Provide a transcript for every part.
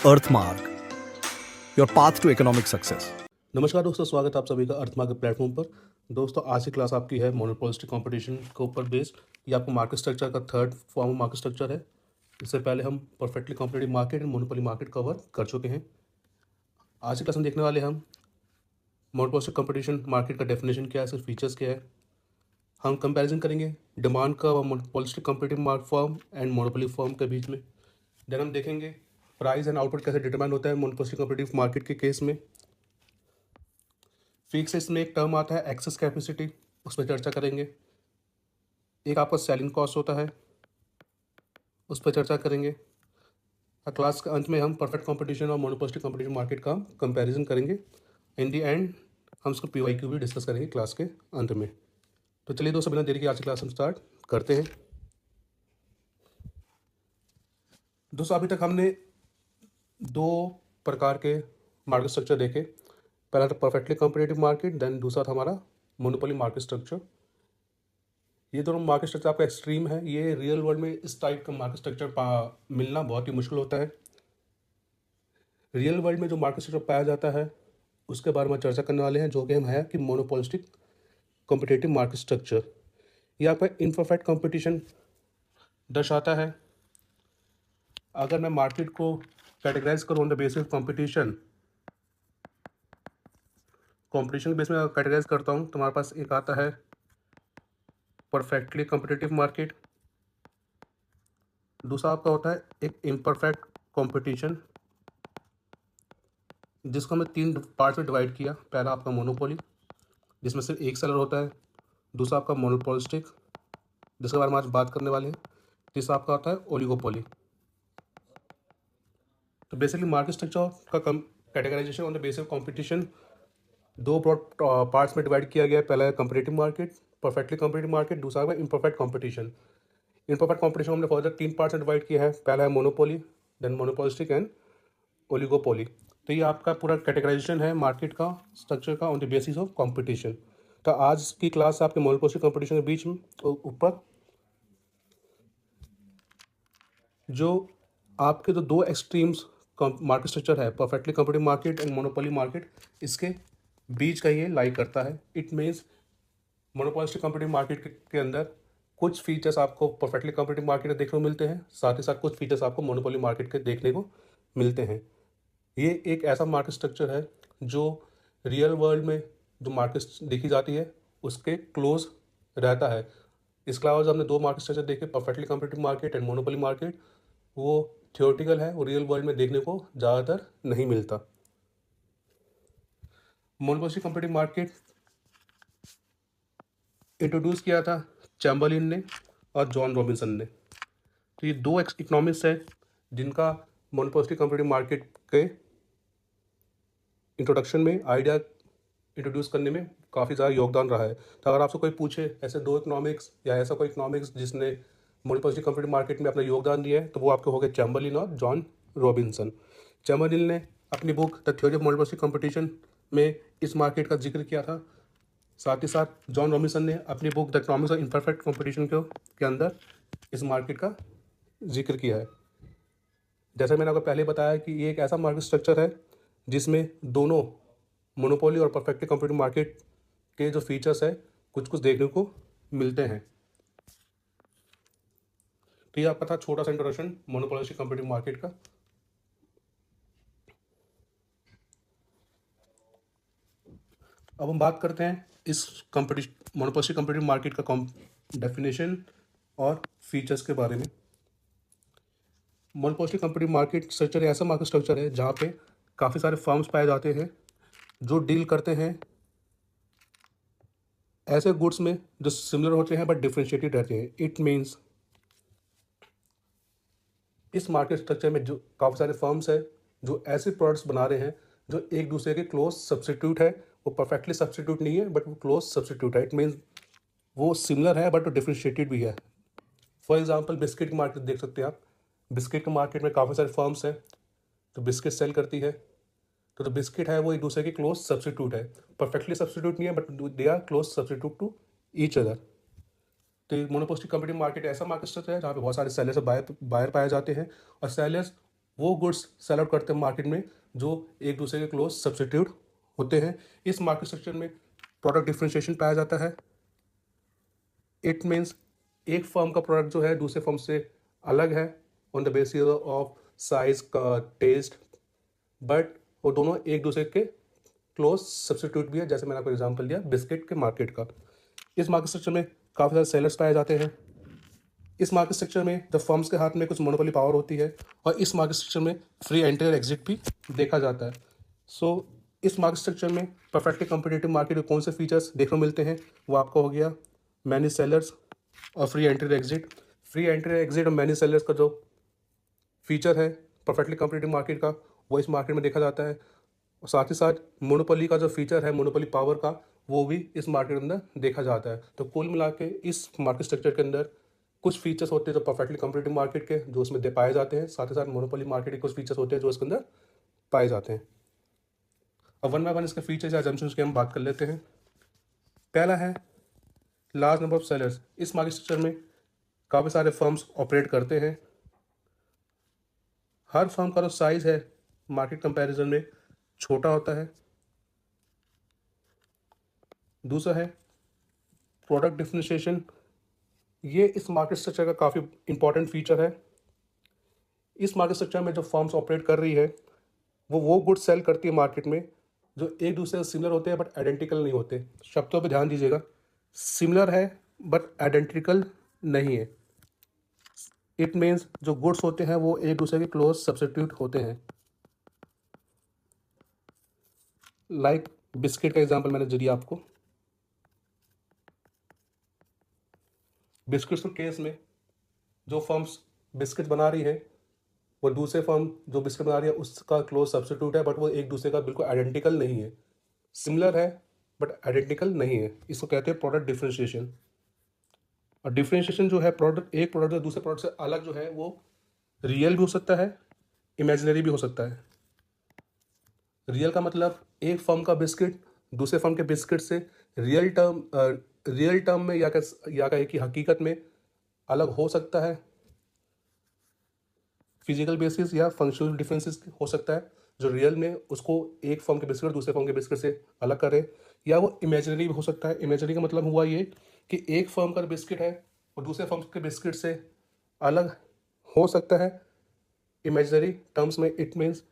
Earthmark, your path to economic success. नमस्कार दोस्तों, स्वागत है आप सभी का अर्थमार्क के प्लेटफॉर्म पर। दोस्तों, आज की क्लास आपकी है मोनोपोलिस्टिक कंपटीशन के ऊपर बेस्ड। ये आपको मार्केट स्ट्रक्चर का थर्ड फॉर्म मार्केट स्ट्रक्चर है। इससे पहले हम perfectly competitive market and monopoly market cover कर चुके हैं। आज की क्लास में देखने वाले हम मोनोपोलिस्टिक कंपटीशन मार्केट का डेफिनेशन क्या है, इसके फीचर्स क्या है। हम कंपैरिजन करेंगे डिमांड का monopolistic competitive firm and monopoly firm के बीच में। देन हम देखेंगे प्राइस एंड आउटपुट कैसे डिटरमाइन होता है मोनोपोलिस्टिक कॉम्पिटिटिव मार्केट के केस में। फिक्स इसमें एक टर्म आता है एक्सेस कैपेसिटी, उस पर चर्चा करेंगे। एक आपका सेलिंग कॉस्ट होता है, उस पर चर्चा करेंगे। और क्लास के अंत में हम परफेक्ट कंपटीशन और मोनोपोलिस्टिक कंपटीशन मार्केट का कंपैरिजन करेंगे। इन दी एंड हम उसको PYQ भी डिस्कस करेंगे क्लास के अंत में। तो चलिए दोस्तों, बिना देरी के आज की क्लास हम स्टार्ट करते हैं। दोस्तों, अभी तक हमने दो प्रकार के मार्केट स्ट्रक्चर देखे। पहला था परफेक्टली कॉम्पिटिटिव मार्केट, देन दूसरा था हमारा मोनोपोली मार्केट स्ट्रक्चर। ये दोनों मार्केट स्ट्रक्चर आपका एक्सट्रीम है। ये रियल वर्ल्ड में इस टाइप का मार्केट स्ट्रक्चर मिलना बहुत ही मुश्किल होता है। रियल वर्ल्ड में जो मार्केट स्ट्रक्चर पाया जाता है उसके बारे में चर्चा करने वाले हैं, जो कि हम है कि मोनोपोलिस्टिक कॉम्पिटिटिव मार्केट स्ट्रक्चर। ये आपका इनपरफेक्ट कंपटीशन दर्शाता है। अगर मैं मार्केट को कैटेगराइज करूँ ऑन द बेसिस कंपटीशन के बेस में कैटेगराइज करता हूँ, तो हमारे पास एक आता है परफेक्टली कॉम्पिटिटिव मार्केट। दूसरा आपका होता है एक इम्परफेक्ट कंपटीशन, जिसको हमने तीन पार्ट्स में डिवाइड किया। पहला आपका मोनोपोली, जिसमें सिर्फ एक सेलर होता है। दूसरा आपका मोनोपोलिस्टिक, जिसके बारे में आज बात करने वाले हैं। तीसरा आपका होता है ओलिगोपोली। तो बेसिकली मार्केट स्ट्रक्चर का categorization on the basis of competition दो ब्रॉड पार्ट्स में डिवाइड किया गया है। पहला है competitive market, perfectly competitive market. दूसरा है इम्परफेक्ट कंपटीशन। इम्परफेक्ट कंपटीशन हमने फर्दर तीन पार्ट्स में डिवाइड किया है। पहला है monopoly, then monopolistic and oligopoly. तो ये आपका पूरा कैटेगराइजेशन है मार्केट का स्ट्रक्चर का on the basis of competition. तो आज की क्लास आपके मोनोपोलिस्टिक कंपटीशन के बीच में ऊपर जो आपके जो दो एक्सट्रीम्स मार्केट स्ट्रक्चर है, perfectly competitive market and monopoly market, इसके बीच का ये लाई करता है। It means monopolistic competitive market के अंदर कुछ फीचर्स आपको परफेक्टली कंपटीटिव मार्केट में देखने को मिलते हैं, साथ ही साथ कुछ फीचर्स आपको मोनोपोली मार्केट के देखने को मिलते हैं। ये एक ऐसा मार्केट स्ट्रक्चर है जो रियल वर्ल्ड में जो मार्केट देखी जाती है उसके क्लोज रहता है। इसके अलावा जो हमने दो मार्केट स्ट्रक्चर देखे, perfectly competitive market and monopoly market, वो थियोरेटिकल है, वो रियल वर्ल्ड में देखने को ज़्यादातर नहीं मिलता। मोनोपोलिस्टिक कंपटीटिव मार्केट इंट्रोड्यूस किया था चैम्बरलिन ने और जॉन रॉबिन्सन ने। तो ये दो इकोनॉमिक्स है जिनका मोनोपोलिस्टिक कंपटीटिव मार्केट के इंट्रोडक्शन में, आइडिया इंट्रोड्यूस करने में काफ़ी ज़्यादा योगदान रहा है। तो अगर आपसे कोई पूछे ऐसे दो इकोनॉमिक्स या ऐसा कोई इकोनॉमिक्स जिसने मोनोपोलिस्टिक कंपटीटिव मार्केट में अपना योगदान दिया है, तो वो आपके हो गए चैम्बरलिन और जॉन रॉबिन्सन। चैम्बरलिन ने अपनी book the theory of monopolistic competition में इस मार्केट का जिक्र किया था। साथ ही साथ जॉन रॉबिन्सन ने अपनी book the economics of imperfect competition के अंदर इस मार्केट का जिक्र किया है। जैसा मैंने आपको पहले बताया कि ये एक ऐसा मार्केट स्ट्रक्चर है जिसमें दोनों मोनोपोली और परफेक्टली कंपटीटिव मार्केट के जो फीचर्स है कुछ कुछ देखने को मिलते हैं। तो ये आपका था छोटा सा इंट्रोडक्शन मोनोपोलिस्टिक कंपटीटिव मार्केट का। अब हम बात करते हैं इस मोनोपोलिस्टिक कंपटीटिव मार्केट का डेफिनेशन और फीचर्स के बारे में। मोनोपोलिस्टिक कंपटीटिव मार्केट स्ट्रक्चर ऐसा मार्केट स्ट्रक्चर है जहाँ पे काफ़ी सारे फर्म्स पाए जाते हैं जो डील करते हैं ऐसे गुड्स में जो सिमिलर होते हैं बट डिफ्रेंशिएटेड रहते हैं। इट मीन्स इस मार्केट स्ट्रक्चर में जो काफ़ी सारे फर्म्स है जो ऐसे प्रोडक्ट्स बना रहे हैं जो एक दूसरे के क्लोज सब्सटीट्यूट है। वो परफेक्टली सब्सटीट्यूट नहीं है बट वो क्लोज सब्सटीट्यूट है। इट मीन्स वो सिमिलर है बट वो डिफ्रेंशिएटेड भी है। फॉर एग्जाम्पल बिस्किट की मार्केट देख सकते हैं आप। बिस्किट के मार्केट में काफ़ी सारे फर्म्स हैं तो बिस्किट सेल करती है, तो बिस्किट है वो एक दूसरे के क्लोज सब्सटीट्यूट है। परफेक्टली सब्सटीट्यूट नहीं है but they are close substitute to each other. तो मोनोपोलिस्टिक कंपटीटिव मार्केट ऐसा मार्केट स्ट्रक्चर है जहाँ पे बहुत सारे सेलर्स और बायर पाए जाते हैं और सेलर्स वो गुड्स सेल आउट करते हैं मार्केट में जो एक दूसरे के क्लोज सब्स्टिट्यूट होते हैं। इस मार्केट स्ट्रक्चर में प्रोडक्ट डिफ्रेंशिएशन पाया जाता है। इट मीन्स एक फर्म का प्रोडक्ट जो है दूसरे फर्म से अलग है on the basis of size का टेस्ट, बट वो दोनों एक दूसरे के क्लोज सब्स्टिट्यूट भी है। जैसे मैंने आपको एग्जांपल दिया बिस्किट के मार्केट का। इस मार्केट स्ट्रक्चर में काफ़ी सारे सेलर्स पाए जाते हैं। इस मार्केट स्ट्रक्चर में द फर्म्स के हाथ में कुछ मोनोपोली पावर होती है और इस मार्केट स्ट्रक्चर में फ्री एंट्री और एग्जिट भी देखा जाता है। सो इस मार्केट स्ट्रक्चर में परफेक्टली कम्पिटिटिव मार्केट में कौन से फीचर्स देखने को मिलते हैं, वो आपको हो गया मैनी सेलर्स और फ्री एंट्री और एग्जिट। फ्री एंट्री एग्जिट और मैनी सेलर्स का जो फीचर है परफेक्टली कम्पिटिटिव मार्केट का, वो इस मार्केट में देखा जाता है। और साथ ही साथ मोनोपोली का जो फीचर है मोनोपोली पावर का, वो भी इस मार्केट के अंदर देखा जाता है। तो कुल मिला के इस मार्केट स्ट्रक्चर के अंदर कुछ फीचर्स होते हैं जो परफेक्टली कम्पिटिटिव मार्केट के जो उसमें दे पाए जाते हैं, साथ ही साथ मोनोपोली मार्केट के कुछ फीचर्स होते हैं जो इसके अंदर पाए जाते हैं। अब वन बाय वन इसके फीचर्स या अजम्पशंस की हम बात कर लेते हैं। पहला है लार्ज नंबर ऑफ सेलर्स। इस मार्केट स्ट्रक्चर में काफ़ी सारे फर्म्स ऑपरेट करते हैं। हर फर्म का जो साइज है मार्केट कंपैरिजन में छोटा होता है। दूसरा है प्रोडक्ट डिफरेंशिएशन। ये इस मार्केट स्ट्रक्चर का काफ़ी इंपॉर्टेंट फीचर है। इस मार्केट स्ट्रक्चर में जो फर्म्स ऑपरेट कर रही है वो गुड्स सेल करती है मार्केट में जो एक दूसरे से सिमिलर होते हैं बट आइडेंटिकल नहीं होते। शब्दों पे ध्यान दीजिएगा, सिमिलर है बट आइडेंटिकल नहीं है। इट मीन्स जो गुड्स होते हैं वो एक दूसरे के क्लोज सब्स्टिट्यूट होते हैं। लाइक बिस्किट का एग्जांपल मैंने दिया आपको। बिस्किट्स के केस में जो फर्म्स बिस्किट बना रही है वो दूसरे फर्म जो बिस्किट बना रही है उसका क्लोज सब्स्टिट्यूट है, बट वो एक दूसरे का बिल्कुल आइडेंटिकल नहीं है। सिमिलर है बट आइडेंटिकल नहीं है। इसको कहते हैं प्रोडक्ट डिफरेंशिएशन। और डिफरेंशिएशन जो है प्रोडक्ट एक प्रोडक्ट जो दूसरे प्रोडक्ट से अलग जो है वो रियल भी हो सकता है, इमेजिनरी भी हो सकता है। रियल का मतलब एक फर्म का बिस्किट दूसरे फर्म के बिस्किट से रियल टर्म में या कहे कि हकीकत में अलग हो सकता है। फिजिकल बेसिस या फंक्शनल डिफरेंसेस हो सकता है जो रियल में उसको एक फर्म के बिस्किट दूसरे फर्म के बिस्किट से अलग करे, या वो इमेजिनरी भी हो सकता है। इमेजिनरी का मतलब हुआ ये कि एक फर्म का बिस्किट है और दूसरे फर्म के बिस्किट से अलग हो सकता है। इमेजिनरी टर्म्स में इट मीन्स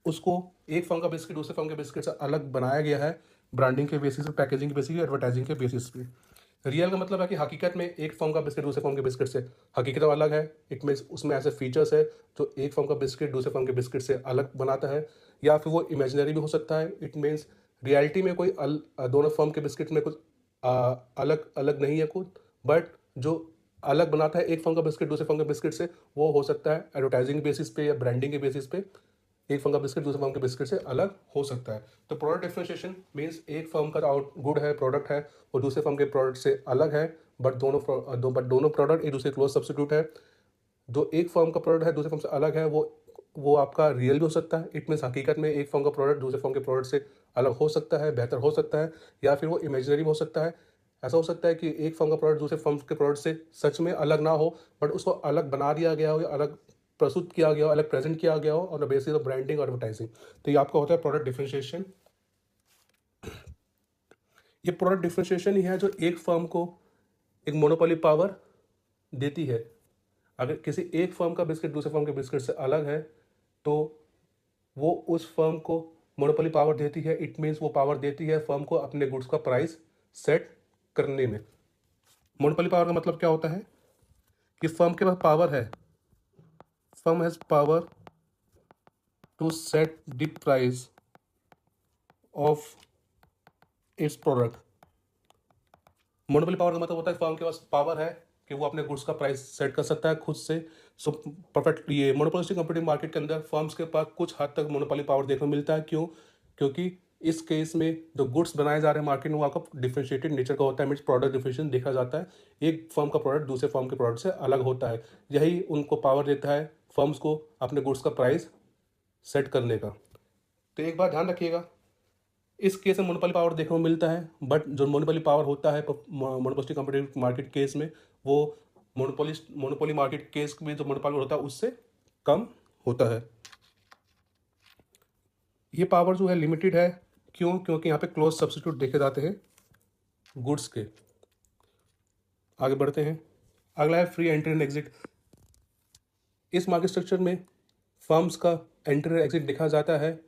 उसको एक फर्म का बिस्किट दूसरे फर्म के बिस्किट से अलग बनाया गया है ब्रांडिंग के बेसिस पे, पैकेजिंग के बेसिस पे, एडवर्टाइजिंग के बेसिस पे। रियल का मतलब है कि हकीकत में एक फर्म का बिस्किट दूसरे फर्म के बिस्किट से हकीकत में अलग है। इट मीन्स उसमें ऐसे फीचर्स है जो एक फर्म का बिस्किट दूसरे फर्म के बिस्किट से अलग बनाता है। या फिर वो इमेजिनरी भी हो सकता है। इट मीन्स रियलिटी में कोई दोनों फर्म के बिस्किट में कुछ अलग अलग नहीं है कुछ, बट जो अलग बनाता है एक फर्म का बिस्किट दूसरे फर्म के बिस्किट से वो हो सकता है एडवर्टाइजिंग बेसिस पे या ब्रांडिंग के बेसिस पे। एक फर्म का बिस्किट दूसरे फर्म के बिस्किट से अलग हो सकता है। तो प्रोडक्ट डिफरेंशिएशन मीन्स एक फर्म का आउट गुड है प्रोडक्ट है वो दूसरे फर्म के प्रोडक्ट से अलग है, बट दोनों प्रोडक्ट एक दूसरे क्लोज सब्स्टिट्यूट है। जो एक फर्म का प्रोडक्ट है दूसरे फर्म से अलग है वो आपका रियल भी हो सकता है। इट मीन्स हकीकत में एक फर्म का प्रोडक्ट दूसरे फर्म के प्रोडक्ट से अलग हो सकता है, बेहतर हो सकता है, या फिर वो इमेजिनरी भी हो सकता है। ऐसा हो सकता है कि एक फर्म का प्रोडक्ट दूसरे फर्म के प्रोडक्ट से सच में अलग ना हो, बट उसको अलग बना दिया गया हो या अलग प्रस्तुत किया गया हो, अलग प्रेजेंट किया गया हो on the basis of branding और एडवर्टाइजिंग। तो ये आपका होता है प्रोडक्ट डिफरेंशिएशन। ये प्रोडक्ट डिफरेंशिएशन ही है जो एक फर्म को एक मोनोपोली पावर देती है। अगर किसी एक फर्म का बिस्किट दूसरे फर्म के बिस्किट से अलग है तो वो उस फर्म को मोनोपोली पावर देती है। इट मीन्स वो पावर देती है फर्म को अपने गुड्स का प्राइस सेट करने में। मोनोपोली पावर का मतलब क्या होता है कि फर्म के पास पावर है, firm has power to set the price of its product. Monopoly power का मतलब होता है फर्म के पास पावर है कि वो अपने गुड्स का प्राइस सेट कर सकता है खुद से। सो परफेक्ट ये मोनोपोलिस्टिक कंपीटिटिव मार्केट के अंदर फर्म्स के पास कुछ हद तक मोनोपोली पावर देखने को मिलता है। क्यों? क्योंकि इस केस में जो गुड्स बनाए जा रहे हैं मार्केट में वो आपका डिफरेंशिएटेड नेचर का होता है। मीन्स प्रोडक्ट डिफरेंशिएशन देखा जाता है। एक फर्म का प्रोडक्ट दूसरे फर्म के प्रोडक्ट से अलग होता है। यही उनको पावर देता है फर्म्स को अपने गुड्स का प्राइस सेट करने का। तो एक बात ध्यान रखिएगा, इस केस में मोनोपोली पावर देखने को मिलता है, बट जो मोनोपोली पावर होता है मोनोपोलिस्टिक कंपीटिटिव मार्केट केस में वो मोनोपोली मार्केट केस में जो मोनोपोली होता है उससे कम होता है। ये पावर जो है लिमिटेड है, क्यों? क्योंकि यहाँ पे क्लोज सब्स्टिट्यूट देखे जाते हैं गुड्स के। आगे बढ़ते हैं। अगला है फ्री एंट्री एंड एग्जिट। इस मार्केट स्ट्रक्चर में फर्म्स का एंट्री एग्जिट देखा जाता है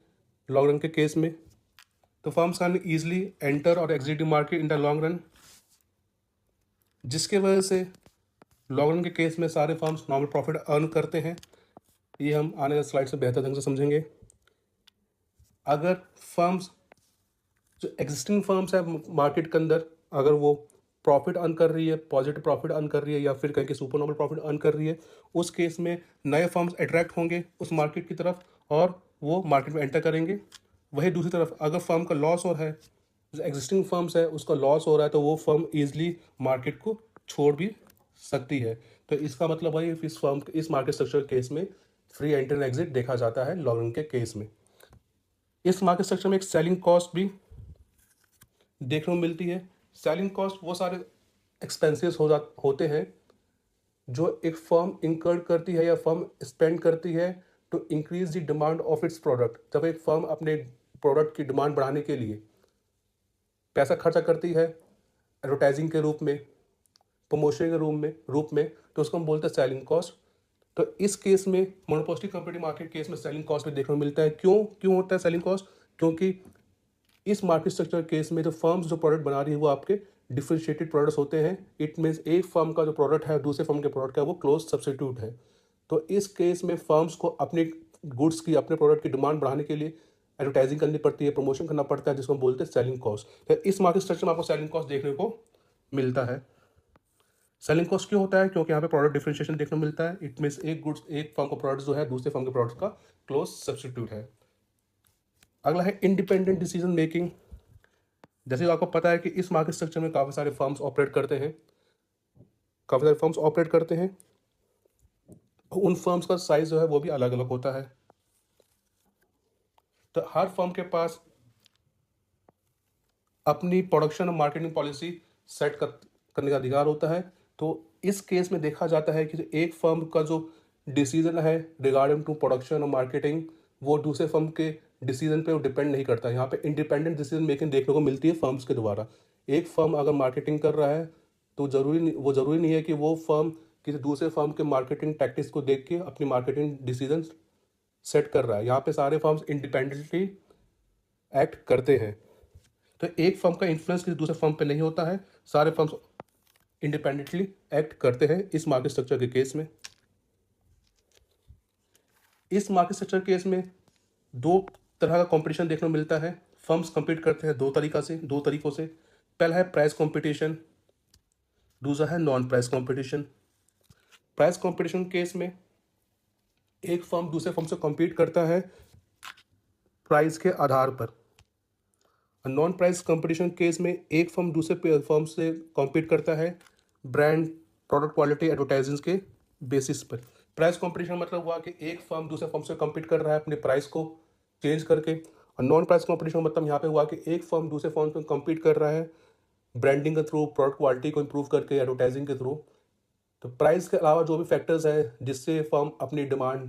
लॉन्ग रन के केस में। तो फर्म्स कैन ईजिली एंटर और exit the market in the long run, जिसके वजह से लॉन्ग रन के केस में सारे फर्म्स नॉर्मल प्रॉफिट अर्न करते हैं। ये हम आने वाले स्लाइड से बेहतर ढंग से समझेंगे। अगर फर्म्स जो एग्जिस्टिंग फर्म्स है मार्केट के अंदर, अगर वो प्रॉफिट अर्न कर रही है, पॉजिटिव प्रॉफिट अर्न कर रही है, या फिर कहीं के सुपर नॉर्मल प्रॉफिट अर्न कर रही है, उस केस में नए फर्म्स अट्रैक्ट होंगे उस मार्केट की तरफ और वो मार्केट में एंटर करेंगे। वही दूसरी तरफ अगर फर्म का लॉस हो रहा है, जो एग्जिस्टिंग फर्म्स है उसका लॉस हो रहा है, तो वो फर्म ईजिली मार्केट को छोड़ भी सकती है। तो इसका मतलब है इस मार्केट स्ट्रक्चर केस में फ्री एंट्री एंड एग्जिट देखा जाता है लॉन्ग रन के केस में। इस मार्केट स्ट्रक्चर में एक सेलिंग कॉस्ट भी देखने को मिलती है। सेलिंग कॉस्ट वो सारे एक्सपेंसेस होते हैं जो एक फर्म इंकर्ड करती है या फर्म स्पेंड करती है to increase the demand of its product. जब एक फर्म अपने प्रोडक्ट की डिमांड बढ़ाने के लिए पैसा खर्चा करती है एडवर्टाइजिंग के रूप में, प्रमोशन के रूप में, तो उसको हम बोलते हैं सेलिंग कॉस्ट। तो इस केस में मोनोपोस्टिक कंपनी मार्केट केस में सेलिंग कॉस्ट भी देखने को मिलता है। क्यों होता है सेलिंग कॉस्ट? क्योंकि इस मार्केट स्ट्रक्चर केस में जो फर्म्स जो प्रोडक्ट बना रही है वो आपके डिफरेंशिएटेड प्रोडक्ट्स होते हैं। इट मीन्स एक फर्म का जो प्रोडक्ट है दूसरे फर्म के प्रोडक्ट का वो क्लोज सब्स्टिट्यूट है। तो इस केस में फर्म्स को अपने गुड्स की, अपने प्रोडक्ट की डिमांड बढ़ाने के लिए एडवर्टाइजिंग करनी पड़ती है, प्रमोशन करना पड़ता है, जिसको हम बोलते हैं सेलिंग कॉस्ट। तो इस मार्केट स्ट्रक्चर में आपको सेलिंग कॉस्ट देखने को मिलता है। सेलिंग कॉस्ट क्यों होता है? क्योंकि यहाँ पे प्रोडक्ट डिफरेंशिएशन देखने को मिलता है। इट मीन्स एक फर्म का प्रोडक्ट जो है दूसरे फर्म के प्रोडक्ट का क्लोज सब्स्टिट्यूट है। अगला है इंडिपेंडेंट डिसीजन मेकिंग। जैसे आपको पता है कि इस मार्केट स्ट्रक्चर में काफ़ी सारे फर्म्स ऑपरेट करते हैं। उन फर्म्स का साइज जो है वो भी अलग अलग होता है। तो हर फर्म के पास अपनी प्रोडक्शन और मार्केटिंग पॉलिसी सेट करने का अधिकार होता है। तो इस केस में देखा जाता है कि एक फर्म का जो डिसीजन है रिगार्डिंग टू प्रोडक्शन और मार्केटिंग वो दूसरे फर्म के डिसीजन पे वो डिपेंड नहीं करता। यहाँ पे इंडिपेंडेंट डिसीजन मेकिंग देखने को मिलती है फर्म्स के द्वारा। एक फर्म अगर मार्केटिंग कर रहा है तो ज़रूरी नहीं है कि वो फर्म किसी दूसरे फर्म के मार्केटिंग टैक्टिक्स को देख के अपनी मार्केटिंग डिसीजन सेट कर रहा है। यहाँ पे सारे फर्म्स इंडिपेंडेंटली एक्ट करते हैं। तो एक फर्म का इन्फ्लुएंस किसी दूसरे फर्म पे नहीं होता है, सारे फर्म्स इंडिपेंडेंटली एक्ट करते हैं इस मार्केट स्ट्रक्चर के केस में। इस मार्केट स्ट्रक्चर केस में दो तरह का कंपटीशन देखने को मिलता है। फर्म्स compete करते हैं दो तरीकों से। पहला है प्राइस कंपटीशन, दूसरा है non price competition. Price competition case में एक फर्म दूसरे फर्म से compete करता है प्राइस के आधार पर। नॉन प्राइस कंपटीशन केस में एक फर्म दूसरे फर्म से compete करता है ब्रांड, प्रोडक्ट क्वालिटी, एडवर्टाइजिंग के बेसिस पर। प्राइस कंपटीशन मतलब हुआ कि एक फर्म दूसरे फर्म से compete कर रहा है अपने प्राइस को चेंज करके। और नॉन प्राइस कंपटीशन मतलब यहाँ पे हुआ कि एक फर्म दूसरे फर्म से compete कर रहा है ब्रांडिंग के थ्रू, प्रोडक्ट क्वालिटी को इम्प्रूव करके, एडवर्टाइजिंग के थ्रू। तो प्राइस के अलावा जो भी फैक्टर्स है जिससे फर्म अपनी डिमांड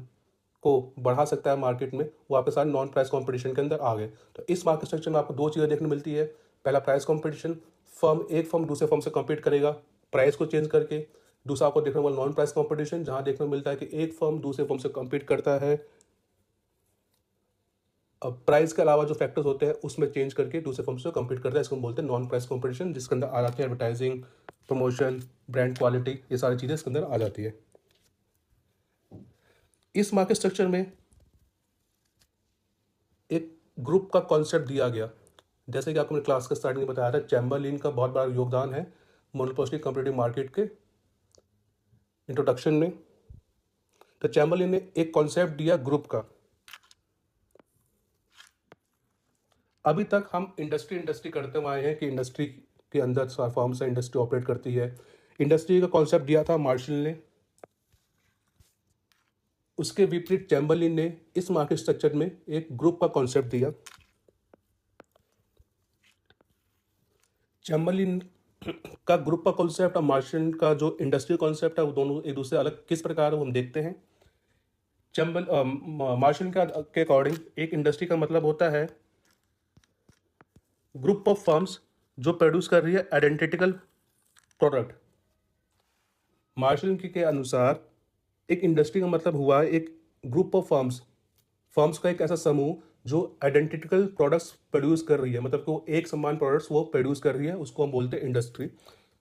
को बढ़ा सकता है मार्केट में, वो आपके साथ नॉन प्राइस कंपटीशन के अंदर आ गए। तो इस मार्केट स्ट्रक्चर में आपको दो चीज़ें देखने मिलती है। पहला प्राइस कंपटीशन, एक फर्म दूसरे फर्म से compete करेगा प्राइस को चेंज करके। दूसरा आपको देखने को नॉन प्राइस कंपटीशन, जहाँ देखने को मिलता है कि एक फर्म दूसरे फर्म से compete करता है, अब प्राइस के अलावा जो फैक्टर्स होते हैं उसमें चेंज करके दूसरे फर्म से compete करता है। इसको हम बोलते हैं नॉन प्राइस कंपटीशन, जिसके अंदर आ जाती है एडवर्टाइजिंग, प्रमोशन, ब्रांड क्वालिटी, ये सारी चीज़ें इसके अंदर आ जाती है। इस मार्केट स्ट्रक्चर में एक ग्रुप का कॉन्सेप्ट दिया गया। जैसे कि आपको मैंने क्लास के स्टार्टिंग में बताया था, चैम्बरलिन का बहुत बड़ा योगदान है मोनोपोस्टिक कॉम्पिटिटिव मार्केट के इंट्रोडक्शन में। तो चैम्बरलिन ने एक कॉन्सेप्ट दिया ग्रुप का। अभी तक हम इंडस्ट्री करते हुए आए हैं कि इंडस्ट्री के अंदर फॉर्म से इंडस्ट्री ऑपरेट करती है। इंडस्ट्री का कॉन्सेप्ट दिया था मार्शल ने। उसके विपरीत चैम्बरलिन ने इस मार्केट स्ट्रक्चर में एक ग्रुप का कॉन्सेप्ट दिया। चैम्बरलिन का ग्रुप का कॉन्सेप्ट और मार्शल का जो इंडस्ट्री कॉन्सेप्ट है वो दोनों एक दूसरे अलग किस प्रकार है वो हम देखते हैं। चैम्बल मार्शल के अकॉर्डिंग एक इंडस्ट्री का मतलब होता है ग्रुप ऑफ फर्म्स जो प्रोड्यूस कर रही है आइडेंटिकल प्रोडक्ट। मार्शल के अनुसार एक इंडस्ट्री का मतलब हुआ एक ग्रुप ऑफ फर्म्स, फर्म्स का एक ऐसा समूह जो आइडेंटिकल प्रोडक्ट्स प्रोड्यूस कर रही है, मतलब कि वो एक समान प्रोडक्ट्स वो प्रोड्यूस कर रही है, उसको हम बोलते हैं इंडस्ट्री।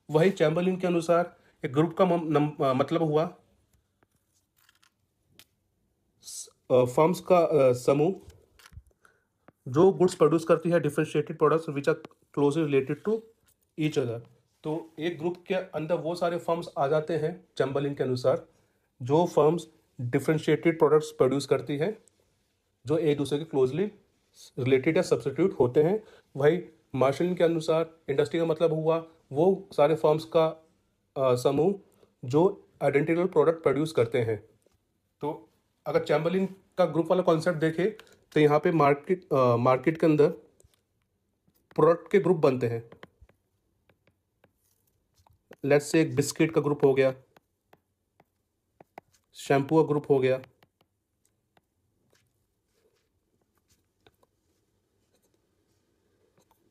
वही चैम्बरलिन के अनुसार एक ग्रुप का मतलब हुआ फर्म्स का समूह जो गुड्स प्रोड्यूस करती है differentiated products which are closely related to each other. तो एक ग्रुप के अंदर वो सारे फर्म्स आ जाते हैं चैम्बरलिन के अनुसार जो फर्म्स डिफरेंशिएटेड प्रोडक्ट्स प्रोड्यूस करती है, जो एक दूसरे के क्लोजली रिलेटेड या सब्स्टिट्यूट होते हैं। वही मार्शल के अनुसार इंडस्ट्री का मतलब हुआ वो सारे फर्म्स का समूह जो आइडेंटिकल प्रोडक्ट प्रोड्यूस करते हैं। तो अगर चैम्बरलिन का ग्रुप वाला कॉन्सेप्ट देखें तो यहाँ पे मार्केट के अंदर प्रोडक्ट के ग्रुप बनते हैं। लेट्स से एक बिस्किट का ग्रुप हो गया, शैम्पू का ग्रुप हो गया,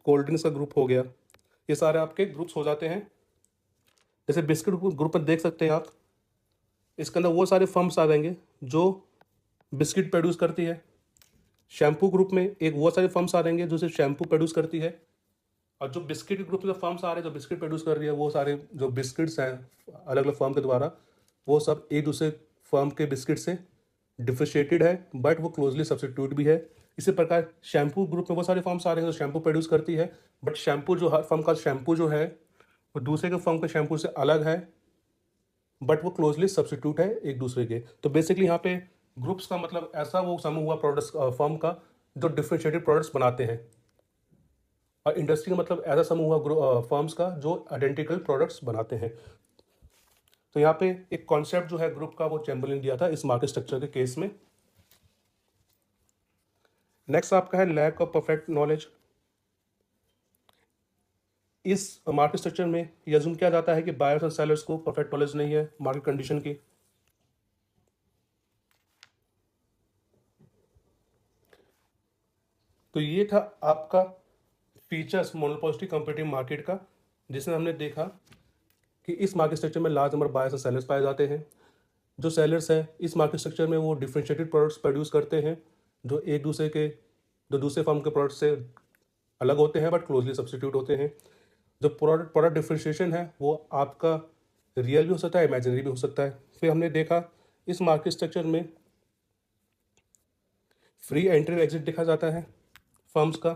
कोल्ड ड्रिंक्स का ग्रुप हो गया, ये सारे आपके ग्रुप्स हो जाते हैं। जैसे बिस्किट ग्रुप में देख सकते हैं आप, इसके अंदर वो सारे फर्म्स आ जाएंगे जो बिस्किट प्रोड्यूस करती है। शैम्पू ग्रुप में एक वो सारे फर्म्स आ जाएंगे जो सिर्फ शैम्पू प्रोड्यूस करती है। और जो बिस्किट के ग्रुप में फर्म्स आ रहे हैं जो बिस्किट प्रोड्यूस कर रही है, वो सारे जो बिस्किट्स हैं अलग अलग फर्म के द्वारा, वो सब एक दूसरे फर्म के बिस्किट से डिफरेंशिएटेड है बट वो क्लोजली सब्स्टिट्यूट भी है। इसी प्रकार शैम्पू ग्रुप में वो सारे फर्म्स आ रहे हैं जो शैम्पू प्रोड्यूस करती है, बट शैम्पू जो हर फर्म का शैम्पू जो है वो दूसरे के फर्म के शैम्पू से अलग है, बट वो क्लोजली सब्स्टिट्यूट है एक दूसरे के। तो बेसिकली यहाँ पे ग्रुप्स का मतलब ऐसा वो समूह हुआ प्रोडक्ट्स फर्म का जो डिफरेंशिएटेड प्रोडक्ट्स बनाते हैं, और इंडस्ट्री का मतलब ऐसा समूह हुआ फर्म्स का जो आइडेंटिकल प्रोडक्ट्स बनाते हैं। तो यहाँ पे एक कॉन्सेप्ट जो है ग्रुप का वो चैम्बरलिन दिया था इस मार्केट स्ट्रक्चर के केस में। नेक्स्ट आपका है लैक ऑफ परफेक्ट नॉलेज। इस मार्केट स्ट्रक्चर में यह अज्यूम किया जाता है कि बायर्स और सेलर्स को परफेक्ट नॉलेज नहीं है मार्केट कंडीशन की। तो ये था आपका फीचर्स मोनोपोलिस्टिक कॉम्पिटिटिव मार्केट का, जिसमें हमने देखा कि इस मार्केट स्ट्रक्चर में लार्ज नंबर बायर्स और सेलर्स पाए जाते हैं। जो सेलर्स हैं इस मार्केट स्ट्रक्चर में वो डिफरेंशिएटेड प्रोडक्ट्स प्रोड्यूस करते हैं जो एक दूसरे के जो दूसरे फर्म के प्रोडक्ट से अलग होते हैं बट क्लोजली सब्स्टिट्यूट होते हैं। जो प्रोडक्ट डिफरेंशिएशन है वो आपका रियल भी हो सकता है, इमेजिनरी भी हो सकता है। फिर हमने देखा इस मार्केट स्ट्रक्चर में फ्री एंट्री एग्जिट देखा जाता है फर्म्स का।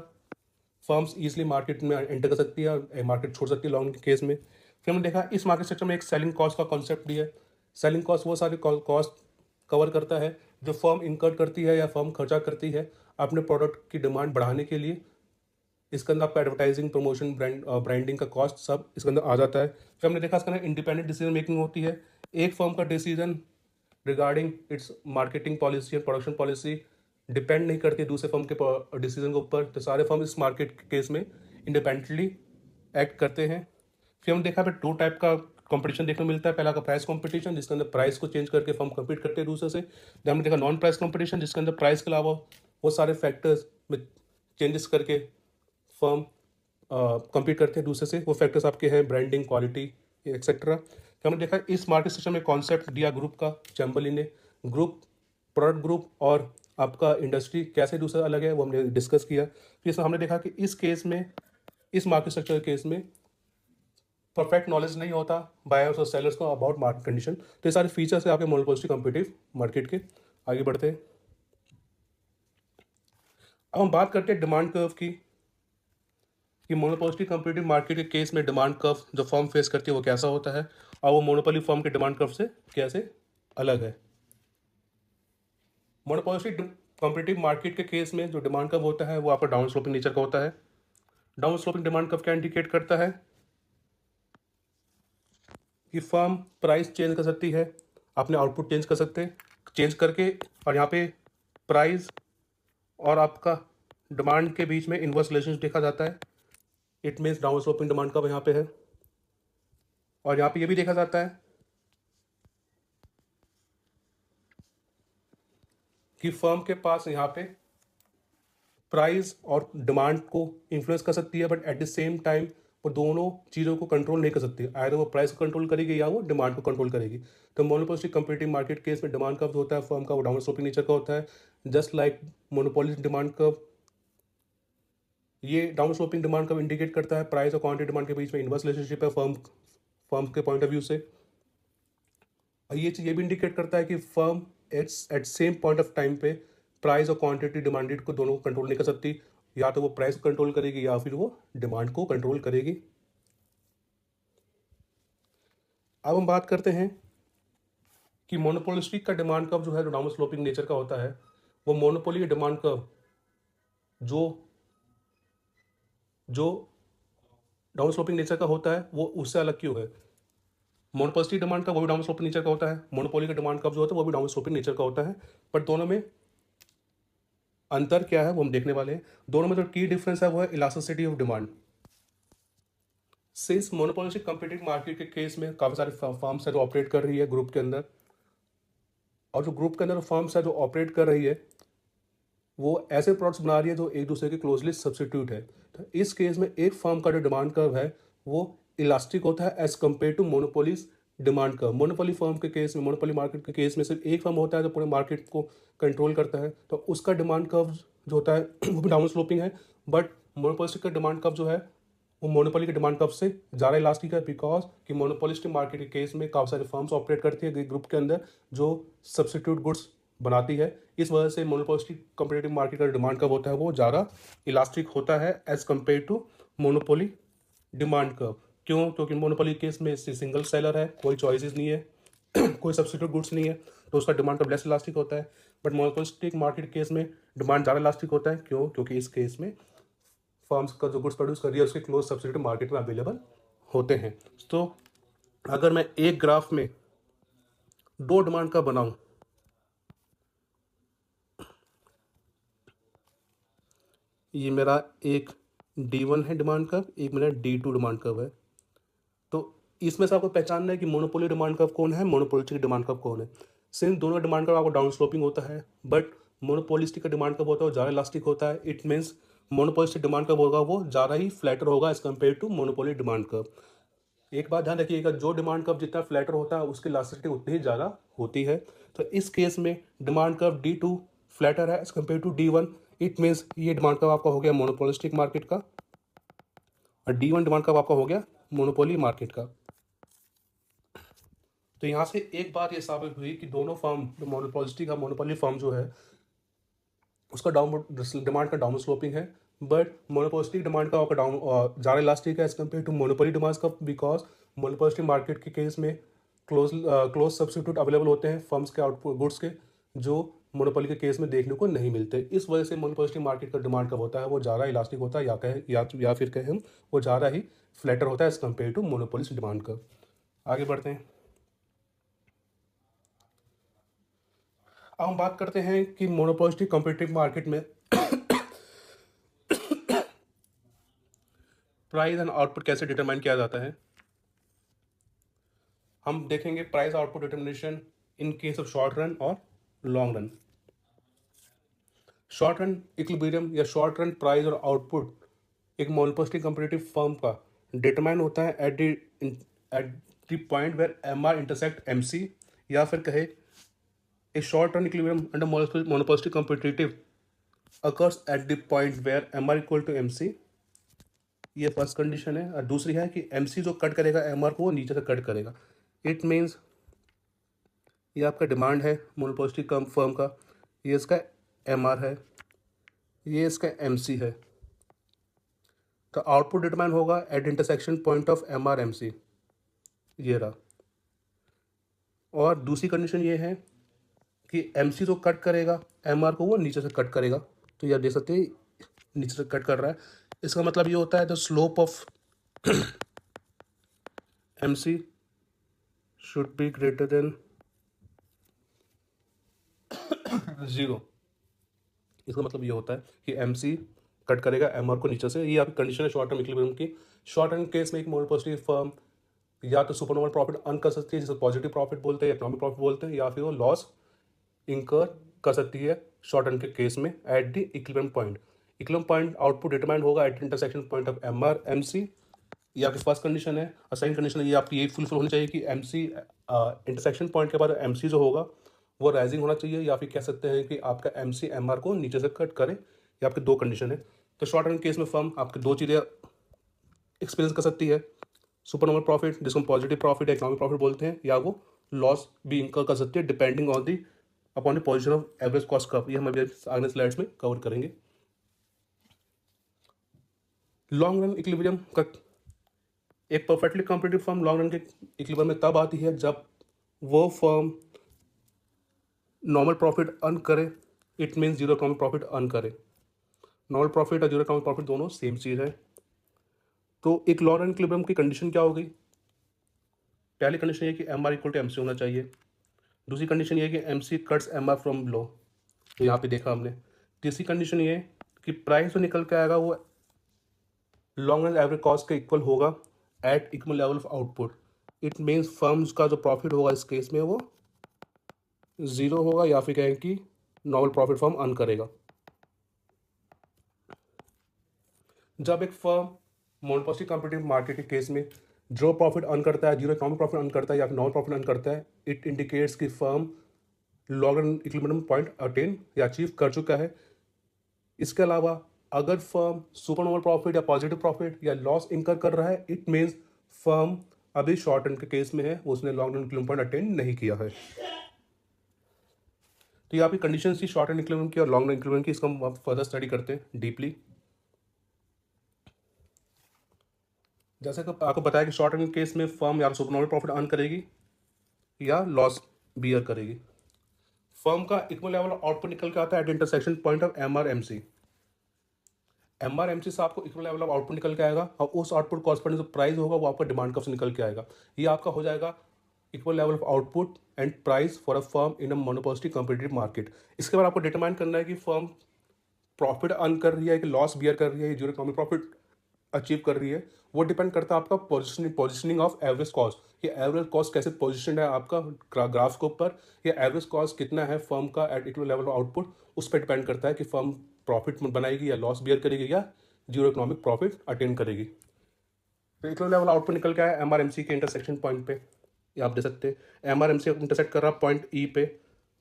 फर्म्स ईजिली मार्केट में एंटर कर सकती है और मार्केट छोड़ सकती है लॉन्ग केस में। फिर हमने देखा इस मार्केट स्ट्रक्चर में एक सेलिंग कॉस्ट का कॉन्सेप्ट भी है। सेलिंग कॉस्ट वो सारे कॉस्ट कवर करता है जो फर्म इनकर्ड करती है या फर्म खर्चा करती है अपने प्रोडक्ट की डिमांड बढ़ाने के लिए। इसके अंदर आपका एडवर्टाइजिंग, प्रमोशन, ब्रांडिंग का कॉस्ट सब इसके अंदर आ जाता है। फिर हमने देखा इसके अंदर इंडिपेंडेंट डिसीजन मेकिंग होती है। एक फर्म का decision regarding it's marketing policy और प्रोडक्शन पॉलिसी डिपेंड नहीं करती दूसरे फर्म के डिसीजन के ऊपर। तो सारे फर्म इस मार्केट केस में इंडिपेंडेंटली एक्ट करते हैं। फिर हम देखा फिर दो टाइप का कंपटीशन देखने को मिलता है। पहला का प्राइस कंपटीशन जिसके अंदर प्राइस को चेंज करके फर्म कम्पीट करते हैं दूसरे से। जब हमने देखा नॉन प्राइस कंपटीशन जिसके अंदर प्राइस के अलावा वो सारे फैक्टर्स में चेंजेस करके फर्म कम्पीट करते हैं दूसरे से। वो फैक्टर्स आपके हैं ब्रांडिंग, क्वालिटी एक्सेट्रा। तो हमने देखा इस मार्केट सेक्शन में कॉन्सेप्ट दिया ग्रुप का चैम्बरलिन ने। ग्रुप, प्रोडक्ट ग्रुप और आपका इंडस्ट्री कैसे दूसरा अलग है वो हमने डिस्कस किया। फिर इसमें हमने देखा कि इस केस में, इस मार्केट स्ट्रक्चर के केस में परफेक्ट नॉलेज नहीं होता बायर्स और सेलर्स को अबाउट मार्केट कंडीशन। तो ये सारे फीचर्स है आपके मोनोपोलिस्टिक कॉम्पिटिटिव मार्केट के। आगे बढ़ते हैं, अब हम बात करते हैं डिमांड कर्व की कि मोनोपोलिस्टिक कॉम्पिटिटिव मार्केट के केस में डिमांड कर्व जो फर्म फेस करती है वो कैसा होता है और वो मोनोपोली फर्म के डिमांड कर्व से कैसे अलग है। मोनोपोलिस्टिक कॉम्पिटिटिव मार्केट के केस में जो डिमांड कर्व होता है वो आपका डाउन स्लोपिंग नेचर का होता है। डाउन स्लोपिंग डिमांड कर्व क्या इंडिकेट करता है कि फर्म प्राइस चेंज कर सकती है, अपने आउटपुट चेंज कर सकते हैं, चेंज करके, और यहाँ पे प्राइस और आपका डिमांड के बीच में इनवर्स रिलेशनशिप देखा जाता है। It means down sloping demand curve यहाँ पे है। और यहाँ पे ये भी देखा जाता है कि फर्म के पास यहाँ पे प्राइस और डिमांड को इन्फ्लुएंस कर सकती है, but at the same time वो दोनों चीज़ों को कंट्रोल नहीं कर सकती। आए वो प्राइस को कंट्रोल करेगी या वो डिमांड को कंट्रोल करेगी। तो मोनोपोलिस्टिक कम्पिटिटिव मार्केट केस में डिमांड कर्व होता है फर्म का, वो डाउन स्लोपिंग नेचर का होता है, just like monopolistic demand curve. ये down sloping demand curve indicate करता है प्राइस और क्वांटिटी डिमांड के बीच में इन्वर्स रिलेशनशिप है फर्म के पॉइंट ऑफ व्यू से। और ये चीज़ ये भी इंडिकेट करता है कि firm at same point of time पे प्राइस और क्वांटिटी डिमांडेड को दोनों को कंट्रोल नहीं कर सकती। या तो वो प्राइस को कंट्रोल करेगी या फिर वो डिमांड को कंट्रोल करेगी। अब हम बात करते हैं कि मोनोपोलिस्टिक का डिमांड कर्व जो है, जो डाउन स्लोपिंग नेचर का होता है, वो मोनोपोली का डिमांड कर्व जो जो डाउन स्लोपिंग नेचर का होता है वो उससे अलग क्यों है। मोनोपोलिस्टिक डिमांड का वो भी डाउन स्लोपिंग नेचर का होता है, मोनोपोली का डिमांड कर्व जो होता है वो भी डाउन स्लोपिंग नेचर का होता है, बट दोनों में अंतर क्या है वो हम देखने वाले हैं। दोनों में जो की डिफरेंस है वो है elasticity of demand. Since monopolistic competitive market के केस में काफ़ी सारे फर्म्स है जो ऑपरेट कर रही है ग्रुप के अंदर, और जो ग्रुप के अंदर फर्म्स है जो ऑपरेट कर रही है वो ऐसे प्रोडक्ट्स बना रही है जो एक दूसरे के क्लोजली सब्सटीट्यूट है। तो इस केस में एक फर्म का जो डिमांड कर्व है वो इलास्टिक होता है as compare to monopoly's demand curve. Monopoly firm के केस में, मोनोपोली मार्केट के केस में सिर्फ एक फर्म होता है जो पूरे मार्केट को कंट्रोल करता है, तो उसका डिमांड कर्व जो होता है वो भी डाउन स्लोपिंग है। बट मोनोपोलिस्टिक का डिमांड कर्व जो है वो मोनोपोली के डिमांड कर्व से ज़्यादा इलास्टिक है, बिकॉज कि मोनोपोलिस्टिक मार्केट के केस में काफ़ी सारे फर्म्स ऑपरेट करती है ग्रुप के अंदर जो सब्सटीट्यूट गुड्स बनाती है। इस वजह से मोनोपोलिस्टिक कम्पिटिटिव मार्केट का डिमांड कर्व होता है वो ज़्यादा इलास्टिक होता है as compare to monopoly demand curve. क्यों? क्योंकि मोनोपोली केस में सिंगल सेलर है, कोई चॉइसेस नहीं है कोई सब्सटीट्यूट गुड्स नहीं है, तो उसका डिमांड कर्व लेस इलास्टिक होता है। बट मोनोपोलिस्टिक मार्केट केस में डिमांड ज़्यादा इलास्टिक होता है। क्यों? क्योंकि इस केस में फर्म्स का जो गुड्स प्रोड्यूस कर रही है उसके क्लोज सब्सटीट्यूट मार्केट में अवेलेबल होते हैं। तो अगर मैं एक ग्राफ में दो डिमांड का बनाऊं, ये मेरा एक D1 है डिमांड कर्व, एक मेरा D2 डिमांड कर्व है, तो इसमें से आपको पहचानना है कि मोनोपोली डिमांड कर्व कौन है, मोनोपोलिस्टिक डिमांड कर्व कौन है। सिंस दोनों डिमांड कर्व आपको डाउन स्लोपिंग होता है, बट मोनोपोलिस्टिक का डिमांड कर्व होता है वो ज़्यादा इलास्टिक होता है। It means monopolistic demand curve होगा वो ज़्यादा ही फ्लैटर होगा as compare to monopoly demand curve. एक बात ध्यान रखिएगा, जो डिमांड कर्व जितना फ्लैटर होता है उसकी इलास्टिसिटी उतनी ही ज़्यादा होती है। तो इस केस में डिमांड कर्व D2 फ्लैटर है as compare to D1। It means ये डिमांड कर्व आपका हो गया मोनोपोलिस्टिक मार्केट का, और D1 डिमांड कर्व आपका हो गया मोनोपोली मार्केट का। तो यहाँ से एक बात ये साबित हुई कि दोनों फर्म, जो मोनोपोलिस्टिक का मोनोपोली फर्म जो है उसका डिमांड का डाउन स्लोपिंग है, बट मोनोपोलिस्टिक डिमांड का आपका डाउन ज़्यादा इलास्टिक है as compare to monopoly demand का, बिकॉज मोनोपोलिस्टिक मार्केट के केस में क्लोज सब्सटीट्यूट अवेलेबल होते हैं फर्म्स के आउटपुट गुड्स के, जो मोनोपोली के केस में देखने को नहीं मिलते। इस वजह से मोनोपोलिस्टिक मार्केट का डिमांड कब होता है वो ज़्यादा इलास्टिक होता है, या फिर कहें हम वो ज़्यादा ही फ्लैटर होता है as compare to monopolistic demand का। आगे बढ़ते हैं। अब हम बात करते हैं कि मोनोपोलिस्टिक कॉम्पिटिटिव मार्केट में प्राइस एंड आउटपुट कैसे डिटरमाइन किया जाता है। हम देखेंगे price output determination in case of short run और long run. Short run equilibrium या शॉर्ट रन प्राइस और आउटपुट एक मोनोपोलिस्टिक कॉम्पिटिटिव फर्म का डिटरमाइन होता है at the point where MR intersect MC, या फिर कहे a short run equilibrium under monopolistic competitive occurs at the point where MR equal to MC। ये first condition है। और दूसरी है कि MC जो कट करेगा MR को वो नीचे से कट करेगा। इट मीन्स ये आपका डिमांड है मोनोपोलिस्टिक फर्म का, ये इसका MR है, ये इसका MC है। तो आउटपुट डिटरमाइन होगा at intersection point of MR MC, ये रहा। और दूसरी कंडीशन ये है कि MC जो कट करेगा MR को वो नीचे से कट करेगा। तो यह देख सकते हैं नीचे से कट कर रहा है, इसका मतलब ये होता है the slope of MC should be greater than 0। इसका मतलब ये होता है कि MC कट करेगा MR को नीचे से। ये आपकी कंडीशन है शॉर्ट टर्म इक्विलिब्रियम की। शॉर्ट टर्म केस में एक मोनोपोलिस्टिक फर्म या तो सुपरनोवल प्रॉफिट अर्न कर सकती है जिसे पॉजिटिव प्रॉफिट बोलते हैं, इकोनॉमिक प्रॉफिट बोलते हैं, या फिर वो लॉस इंकर कर सकती है शॉर्ट रन के केस में at the equilibrium point. Equilibrium point output determine होगा at intersection point of M R M C. ये आपकी फर्स्ट कंडीशन है। और सेकंड कंडीशन है ये आपकी ये फुलफिल होनी चाहिए कि एम सी इंटरसेक्शन पॉइंट के बाद एम सी जो होगा वो राइजिंग होना चाहिए, या फिर कह सकते हैं कि आपका एम सी एम आर को नीचे से कट करे। ये आपके दो कंडीशन है। तो शॉर्ट रन केस में फर्म आपके दो चीज़ें एक्सपीरियंस कर सकती है, सुपर नॉर्मल प्रॉफिट जिसको हम पॉजिटिव प्रॉफिट या इकोनॉमिक प्रॉफिट बोलते हैं, या वो लॉस भी इनकर कर सकती है depending on the upon the position of average cost curve. ये हम अभी आगे स्लाइड्स में कवर करेंगे। लॉन्ग रन इक्विलिब्रियम का एक perfectly competitive firm long run के इक्विलिब्रियम में तब आती है जब वो फर्म नॉर्मल प्रॉफिट अर्न करे, it means zero economic profit earn करे। नॉर्मल प्रॉफिट और जीरो इकोनॉमिक प्रॉफिट दोनों सेम चीज़ है। तो एक लॉन्ग रन इक्विलिब्रियम की कंडीशन क्या हो गई? पहली कंडीशन ये कि M R equal to M C होना चाहिए। दूसरी कंडीशन ये है कि M C cuts M R from low, तो यहाँ पे देखा हमने। तीसरी कंडीशन ये कि प्राइस जो निकल के आएगा वो लॉन्ग रन एवरेज कॉस्ट के इक्वल होगा at equal level of output. It means firms का जो प्रॉफिट होगा इस केस में वो जीरो होगा, या फिर कहें कि नॉर्मल प्रॉफिट फर्म अर्न करेगा। जब एक फर्म मोनोपोस्टिक कॉम्पिटिटिव मार्केट के केस में जो प्रॉफिट अर्न करता है, जीरो इकोनॉमिक प्रॉफिट अर्न करता है या फिर नॉर्मल प्रॉफिट अर्न करता है, इट इंडिकेट्स कि firm long run equilibrium point attain या अचीव कर चुका है। इसके अलावा अगर फर्म सुपर नॉर्मल प्रॉफिट या पॉजिटिव प्रॉफिट या लॉस इंकर कर रहा है, इट मीन्स फर्म अभी शॉर्ट रन के केस में है, उसने long run equilibrium point attain नहीं किया है। तो ये आपकी कंडीशन थी शॉर्ट रन इक्विलिब्रियम की और लॉन्ग रन इक्विलिब्रियम की। इसको हम फर्दर स्टडी करते हैं डीपली। जैसे कि आपको बताया कि शॉर्ट रन केस में फर्म या सुपर नॉर्मल प्रॉफिट अर्न करेगी या लॉस बियर करेगी। फर्म का इक्वल लेवल आउटपुट निकल के आता है at intersection point of M R M C. M R M C से आपको इक्वल लेवल ऑफ आउटपुट निकल के आएगा और उस आउटपुट कॉरस्पॉन्डिंग जो प्राइस होगा वो आपका डिमांड कर्व से निकल के आएगा। ये आपका हो जाएगा equal level of output and price for a firm in a monopolistic competitive market. इसके बाद आपको डिटरमाइन करना है कि फर्म प्रॉफिट अर्न कर रही है कि लॉस बियर कर रही है, जीरो इकोनॉमिक प्रॉफिट अचीव कर रही है। वो डिपेंड करता है आपका पोजिशनिंग ऑफ एवरेज कॉस्ट। ये एवरेज कॉस्ट कैसे पोजिशन है आपका ग्राफ के ऊपर, ये एवरेज कॉस्ट कितना है फर्म का at equal level of output, उस पर डिपेंड करता है कि फर्म प्रॉफिट बनाएगी या लॉस बियर करेगी या जीरो इकोनॉमिक प्रॉफिट अटेन करेगी। तो इक्वल लेवल आउटपुट निकल के आया एम आर एम सी के इंटरसेक्शन पॉइंट पे। ये आप देख सकते हैं M R M C intersect कर रहा पॉइंट ई पे।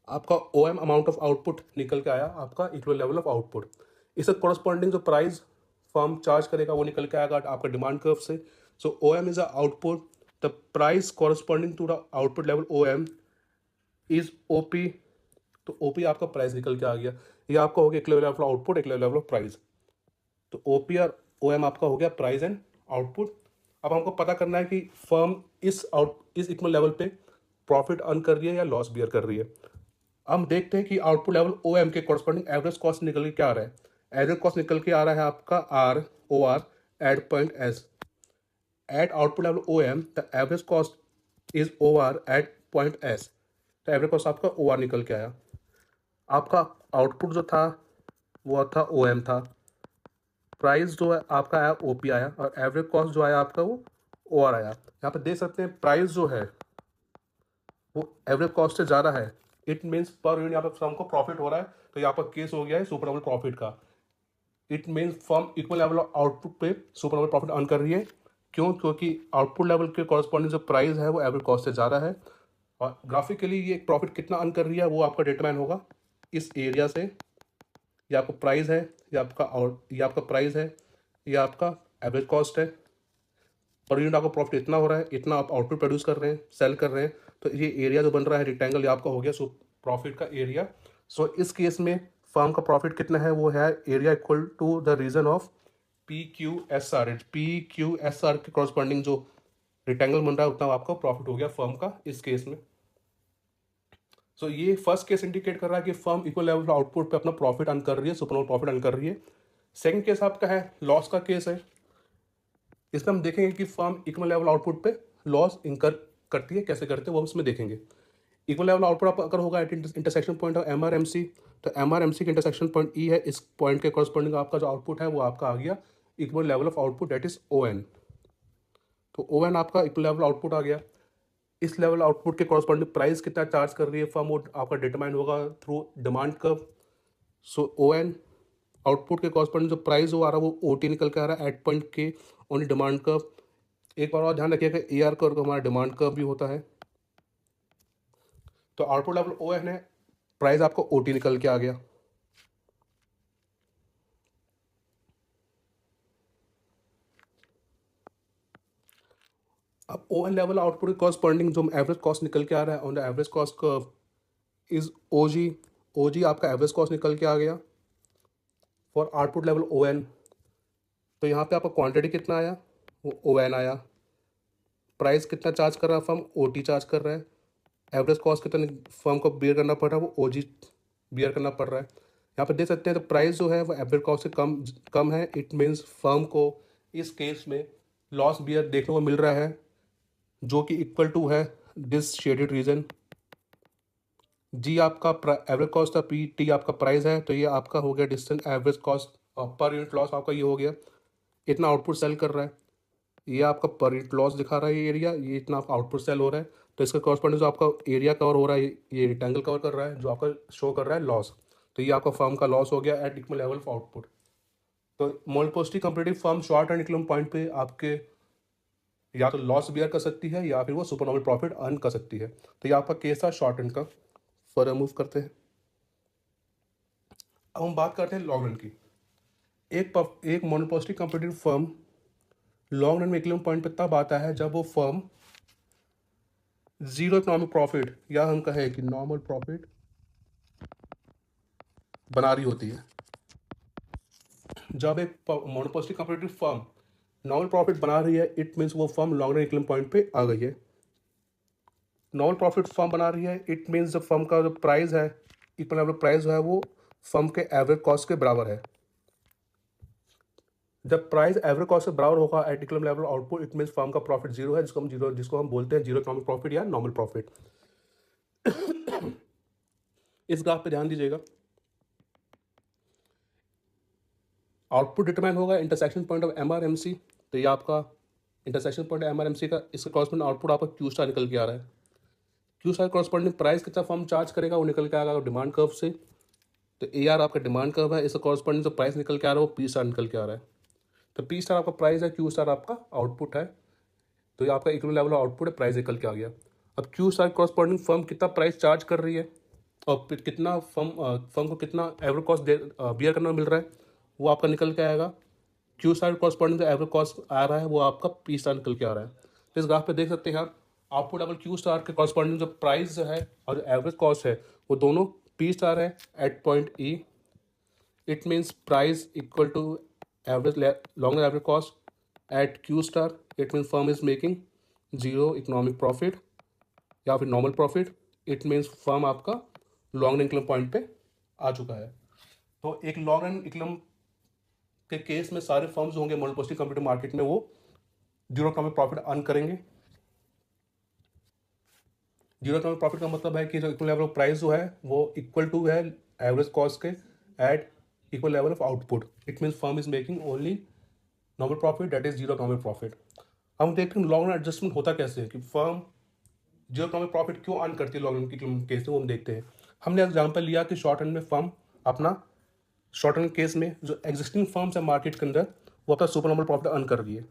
आपका O M amount of output निकल के आया आपका इक्वल लेवल ऑफ आउटपुट। इससे कॉरस्पॉन्डिंग जो प्राइस फर्म चार्ज करेगा वो निकल के आएगा आपका डिमांड कर्व से। So O M is a output, the price corresponding to the output level O M is O P. तो ओ पी आपका प्राइस निकल के आ गया। ये आपका हो गया एक लेवल ऑफ आउटपुट, एक लेवल ऑफ प्राइस। तो ओ पी और ओ एम आपका हो गया प्राइस एंड आउटपुट। अब हमको पता करना है कि फर्म इस इक्वल लेवल पे प्रॉफिट अर्न कर रही है या लॉस बियर कर रही है। हम देखते हैं कि आउटपुट लेवल ओ एम के कॉरस्पॉन्डिंग एवरेज कॉस्ट निकल के क्या आ रहा है। एवरेज कॉस्ट निकल के आ रहा है आपका R O R at point S. At output level O M the average cost is O R at point S. तो एवरेज कॉस्ट आपका ओ आर निकल के आया। आपका आउटपुट जो था वो था ओ एम था, प्राइस जो है आपका आया ओ पी आया, और एवरेज कॉस्ट जो आया आपका वो ओ आर आया। यहाँ पे देख सकते हैं प्राइस जो है वो एवरेज कॉस्ट से ज़्यादा है। इट मीन्स पर यूनिट यहाँ पे फर्म को प्रॉफिट हो रहा है। तो यहाँ पर केस हो गया है सुपर नॉर्मल प्रॉफिट का। It means firm equal level of output पे सुपर नॉर्मल प्रॉफिट अर्न कर रही है। क्यों? क्योंकि आउटपुट लेवल के कॉरस्पॉन्डिंग जो प्राइस है वो एवरेज कॉस्ट से ज़्यादा है। और ग्राफिकली ये प्रॉफिट कितना अर्न कर रही है वो आपका डिटरमाइन होगा इस एरिया से। ये आपका प्राइस है, ये आपका प्राइस है, ये आपका एवरेज कॉस्ट है। पर यूनिट आपका प्रॉफिट इतना हो रहा है, इतना आप आउटपुट प्रोड्यूस कर रहे हैं, सेल कर रहे हैं। तो ये एरिया जो बन रहा है रेक्टेंगल, ये आपका हो गया सो प्रॉफिट का एरिया। सो इस केस में फर्म का प्रॉफिट कितना है वो है area equal to the region of P Q S R. P Q S R के कॉरस्पॉन्डिंग जो रेक्टेंगल बन रहा है उतना आपका प्रॉफिट हो गया फर्म का इस केस में। सो ये फर्स्ट केस इंडिकेट कर रहा है कि firm equal level of output पे अपना प्रॉफिट अर्न कर रही है, सुपर नॉर्मल प्रॉफिट अर्न कर रही है। सेकंड केस आपका है लॉस का केस है। इसमें हम देखेंगे कि फर्म इक्वल लेवल आउटपुट पे लॉस इंकर करती है, कैसे करते हैं वो उसमें देखेंगे। इक्वल लेवल आउटपुट आपका अगर होगा at intersection point of M R M C, तो एम आर एम सी के इंटरसेक्शन पॉइंट ई है। इस पॉइंट के कॉरस्पॉन्डिंग आपका जो आउटपुट है वो आपका आ गया equal level of output, that is O N. तो ओ एन आपका इक्वल लेवल आउटपुट आ गया। इस लेवल आउटपुट के कॉरस्पॉन्डिंग प्राइस कितना चार्ज कर रही है फर्म, वो आपका डिटरमाइन होगा through demand curve. So O N output के कॉरस्पॉन्डिंग जो प्राइस वो आ रहा है वो ओ टी निकल के आ रहा है at point K only demand curve. एक बार और ध्यान रखिएगा ए आर कर्व हमारा डिमांड कर्व भी होता है। तो आउटपुट लेवल ओ एन है, प्राइस आपको ओ टी निकल के आ गया। अब ओ एन लेवल आउटपुट के कॉरस्पॉन्डिंग जो एवरेज कॉस्ट निकल के आ रहा है on the average cost curve is O G. O G आपका एवरेज कॉस्ट निकल के आ गया for output level O N. तो यहाँ पे आपका क्वांटिटी कितना आया, वो ओ एन आया। प्राइस कितना चार्ज कर रहा है फर्म, ओ टी चार्ज कर रहा है। एवरेज कॉस्ट कितना फर्म को बियर करना पड़ रहा है, वो ओ जी बियर करना पड़ रहा है। यहाँ पर देख सकते हैं तो प्राइस जो है वो एवरेज कॉस्ट से कम है। इट मीन्स फर्म को इस केस में लॉस बियर देखने को मिल रहा है, जो कि इक्वल टू है दिस शेडेड रीजन। जी आपका एवरेज कॉस्ट था, पी टी आपका प्राइस है, तो ये आपका हो गया distance average cost per unit loss आपका ये हो गया। इतना आउटपुट सेल कर रहा है, ये आपका पर यूनिट लॉस दिखा रहा है ये एरिया, ये इतना आपका आउटपुट सेल हो रहा है। तो इसका कॉरस्पॉन्डिंग जो आपका एरिया कवर हो रहा है ये रेक्टेंगल कवर कर रहा है, जो आपका शो कर रहा है लॉस। तो ये आपका फर्म का लॉस हो गया at equal level of output. तो monopolistic competitive firm short and equal point पे आपके या तो लॉस बियर कर सकती है या फिर वो सुपर नॉर्मल प्रॉफिट अर्न कर सकती है। तो ये आपका केस था शॉर्ट रन का। फर्दर मूव करते हैं। अब हम बात करते हैं लॉन्ग रन की। एक मोनोपोस्टी कंपटीटिव फर्म लॉन्ग रन में इक्विलिब्रियम पॉइंट पे तब आता है जब वो फर्म जीरो इकोनॉमिक प्रॉफिट या हम कहें कि नॉर्मल प्रॉफिट बना रही होती है। जब एक मोनोपोस्टी कंपटीटिव फर्म नॉर्मल प्रॉफिट बना रही है, इट मीन्स वो firm long run equilibrium point पे आ गई है। नॉर्मल प्रॉफिट फर्म बना रही है, इट मीन्स जब फर्म का जो प्राइस है इक्वल लेवल प्राइस जो है वो फर्म के एवरेज कॉस्ट के बराबर है। जब प्राइस एवरेज कॉस्ट से बराबर होगा at equal level output, it means firm का प्रॉफिट जीरो है, जिसको हम बोलते हैं जीरो इकोनॉमिक प्रॉफिट या नॉर्मल प्रॉफिट। इस ग्राफ पे ध्यान दीजिएगा। आउटपुट डिटरमाइन होगा intersection point of M R M C. तो ये आपका intersection point M R M C का इसका कॉरस्पॉन्डिंग आउटपुट आपका क्यू स्टार निकल के आ रहा है। क्यू स्टार कॉरस्पॉन्डिंग प्राइस कितना फर्म चार्ज करेगा वो निकल के आएगा डिमांड कर्व से। तो ए आर आपका डिमांड कर्व है, इसका कॉरस्पॉन्डिंग जो प्राइस निकल के आ रहा है वो पी स्टार निकल के आ रहा है। तो पी स्टार आपका प्राइस है, क्यू स्टार आपका आउटपुट है। तो ये आपका इक्वल लेवल आउटपुट है, प्राइस निकल के आ गया। अब क्यू स्टार कॉरस्पॉन्डिंग फर्म कितना प्राइस चार्ज कर रही है और फिर कितना फर्म को कितना एवरेज कॉस्ट बियर करना मिल रहा है वो आपका निकल के आएगा। क्यू स्टार कॉरस्पॉन्डिंग जो एवरेज कॉस्ट आ रहा है वो आपका पी स्टार निकल के आ रहा है। तो इस ग्राफ पे देख सकते हैं आप आउटपुट लेवल क्यू स्टार के कॉरस्पॉन्डिंग जो प्राइस जो है और जो एवरेज कॉस्ट है वो दोनों पी स्टार है at point E. It means price equal to average long average cost at Q star. It means firm is making zero economic profit या फिर normal profit. It means firm आपका long run equilibrium point पे आ चुका है। तो एक long run equilibrium के केस में सारे फर्म्स होंगे मोनोपोस्टी कंप्यूटर मार्केट में वो जीरो इकोनॉमिक प्रॉफिट अर्न करेंगे। जीरो इकोनॉमिक प्रॉफिट का मतलब है कि जो इक्वल लेवल ऑफ प्राइस जो है वो इक्वल टू है एवरेज कॉस्ट के at equal level of output. It means firm is making only normal profit that is zero economic profit. हम देखते हैं लॉन्ग रन एडजस्टमेंट होता कैसे है कि फर्म जीरो इकोनॉमिक प्रॉफिट क्यों अर्न करती है लॉन्ग रन की केस में, वो हम देखते हैं। हमने एग्जाम्पल लिया कि शॉर्ट रन में फर्म अपना शॉर्ट रन केस में जो एग्जिस्टिंग फर्म्स है मार्केट के अंदर वो अपना सुपर नॉर्मल प्रॉफिट अर्न कर रही है।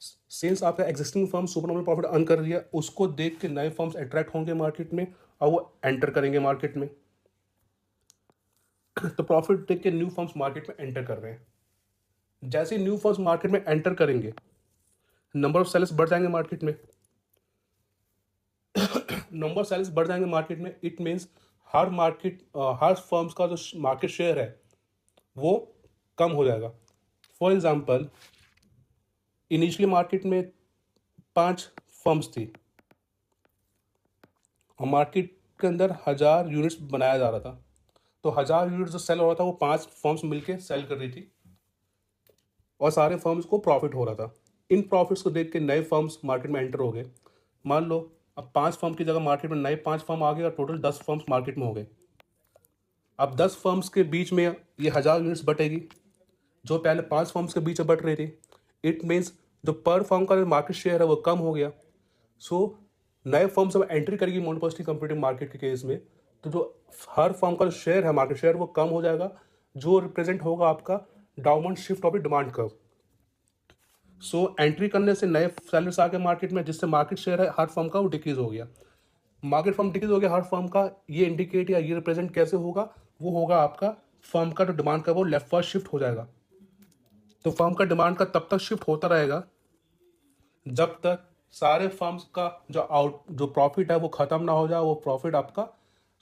सिंस आपका existing firm super normal profit earn कर रही है, उसको देख के नए फर्म्स अट्रैक्ट होंगे मार्केट में और वो एंटर करेंगे मार्केट में। तो प्रॉफिट देख के न्यू फर्म्स मार्केट में एंटर कर रहे हैं। जैसे न्यू फर्म्स मार्केट में एंटर करेंगे नंबर ऑफ सेलर्स बढ़ जाएंगे मार्केट में। नंबर ऑफ सेलर्स बढ़ जाएंगे मार्केट में, इट मीन्स हर फर्म्स का जो मार्केट शेयर है वो कम हो जाएगा। फॉर एग्जांपल इनिशियली मार्केट में 5 फर्म्स थी और मार्केट के अंदर 1000 यूनिट्स बनाया जा रहा था। तो 1000 यूनिट्स जो सेल हो रहा था वो 5 फर्म्स मिलके सेल कर रही थी और सारे फर्म्स को प्रॉफिट हो रहा था। इन प्रॉफिट्स को देख के नए फर्म्स मार्केट में एंटर हो गए। मान लो अब 5 फर्म की जगह मार्केट में नए 5 फर्म आ गए और टोटल 10 फर्म्स मार्केट में हो गए। अब 10 फर्म्स के बीच में ये 1000 यूनिट्स बटेगी जो पहले 5 फर्म्स के बीच में बट रही थी। इट मीन्स जो पर फर्म का जो मार्केट शेयर है वो कम हो गया। सो नए फर्म जब एंट्री करेगी मोनोपोस्टी कंपटीटिव मार्केट के केस में, तो जो हर फर्म का जो शेयर है, मार्केट शेयर, वो कम हो जाएगा, जो रिप्रेजेंट होगा आपका downward shift of demand curve. So entry करने से नए सेलर्स आ गए मार्केट में, जिससे मार्केट शेयर है हर फर्म का वो डिक्रीज हो गया। मार्केट फर्म डिक्रीज हो गया हर फर्म का, ये इंडिकेट या ये रिप्रेजेंट कैसे होगा, वो होगा आपका फर्म का जो डिमांड का वो लेफ्ट वर्ड शिफ्ट हो जाएगा। तो फर्म का डिमांड का तब तक शिफ्ट होता रहेगा जब तक सारे फर्म्स का जो प्रॉफिट है वो खत्म ना हो जाए, वो प्रॉफिट आपका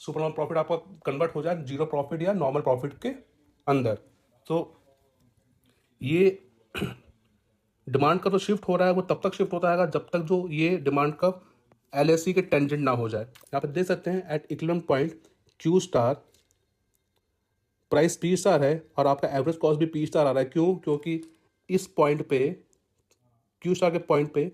सुपर प्रॉफिट आपका कन्वर्ट हो जाए जीरो प्रॉफिट या नॉर्मल प्रॉफिट के अंदर। तो ये डिमांड का जो शिफ्ट हो रहा है वो तब तक शिफ्ट होता रहेगा जब तक जो ये डिमांड का एलएससी के टेंजेंट ना हो जाए। यहाँ पे देख सकते हैं at equilibrium point Q star price P star है और आपका एवरेज कॉस्ट भी पी स्टार आ रहा है। क्यों? क्योंकि इस पॉइंट पे, क्यू स्टार के पॉइंट पे,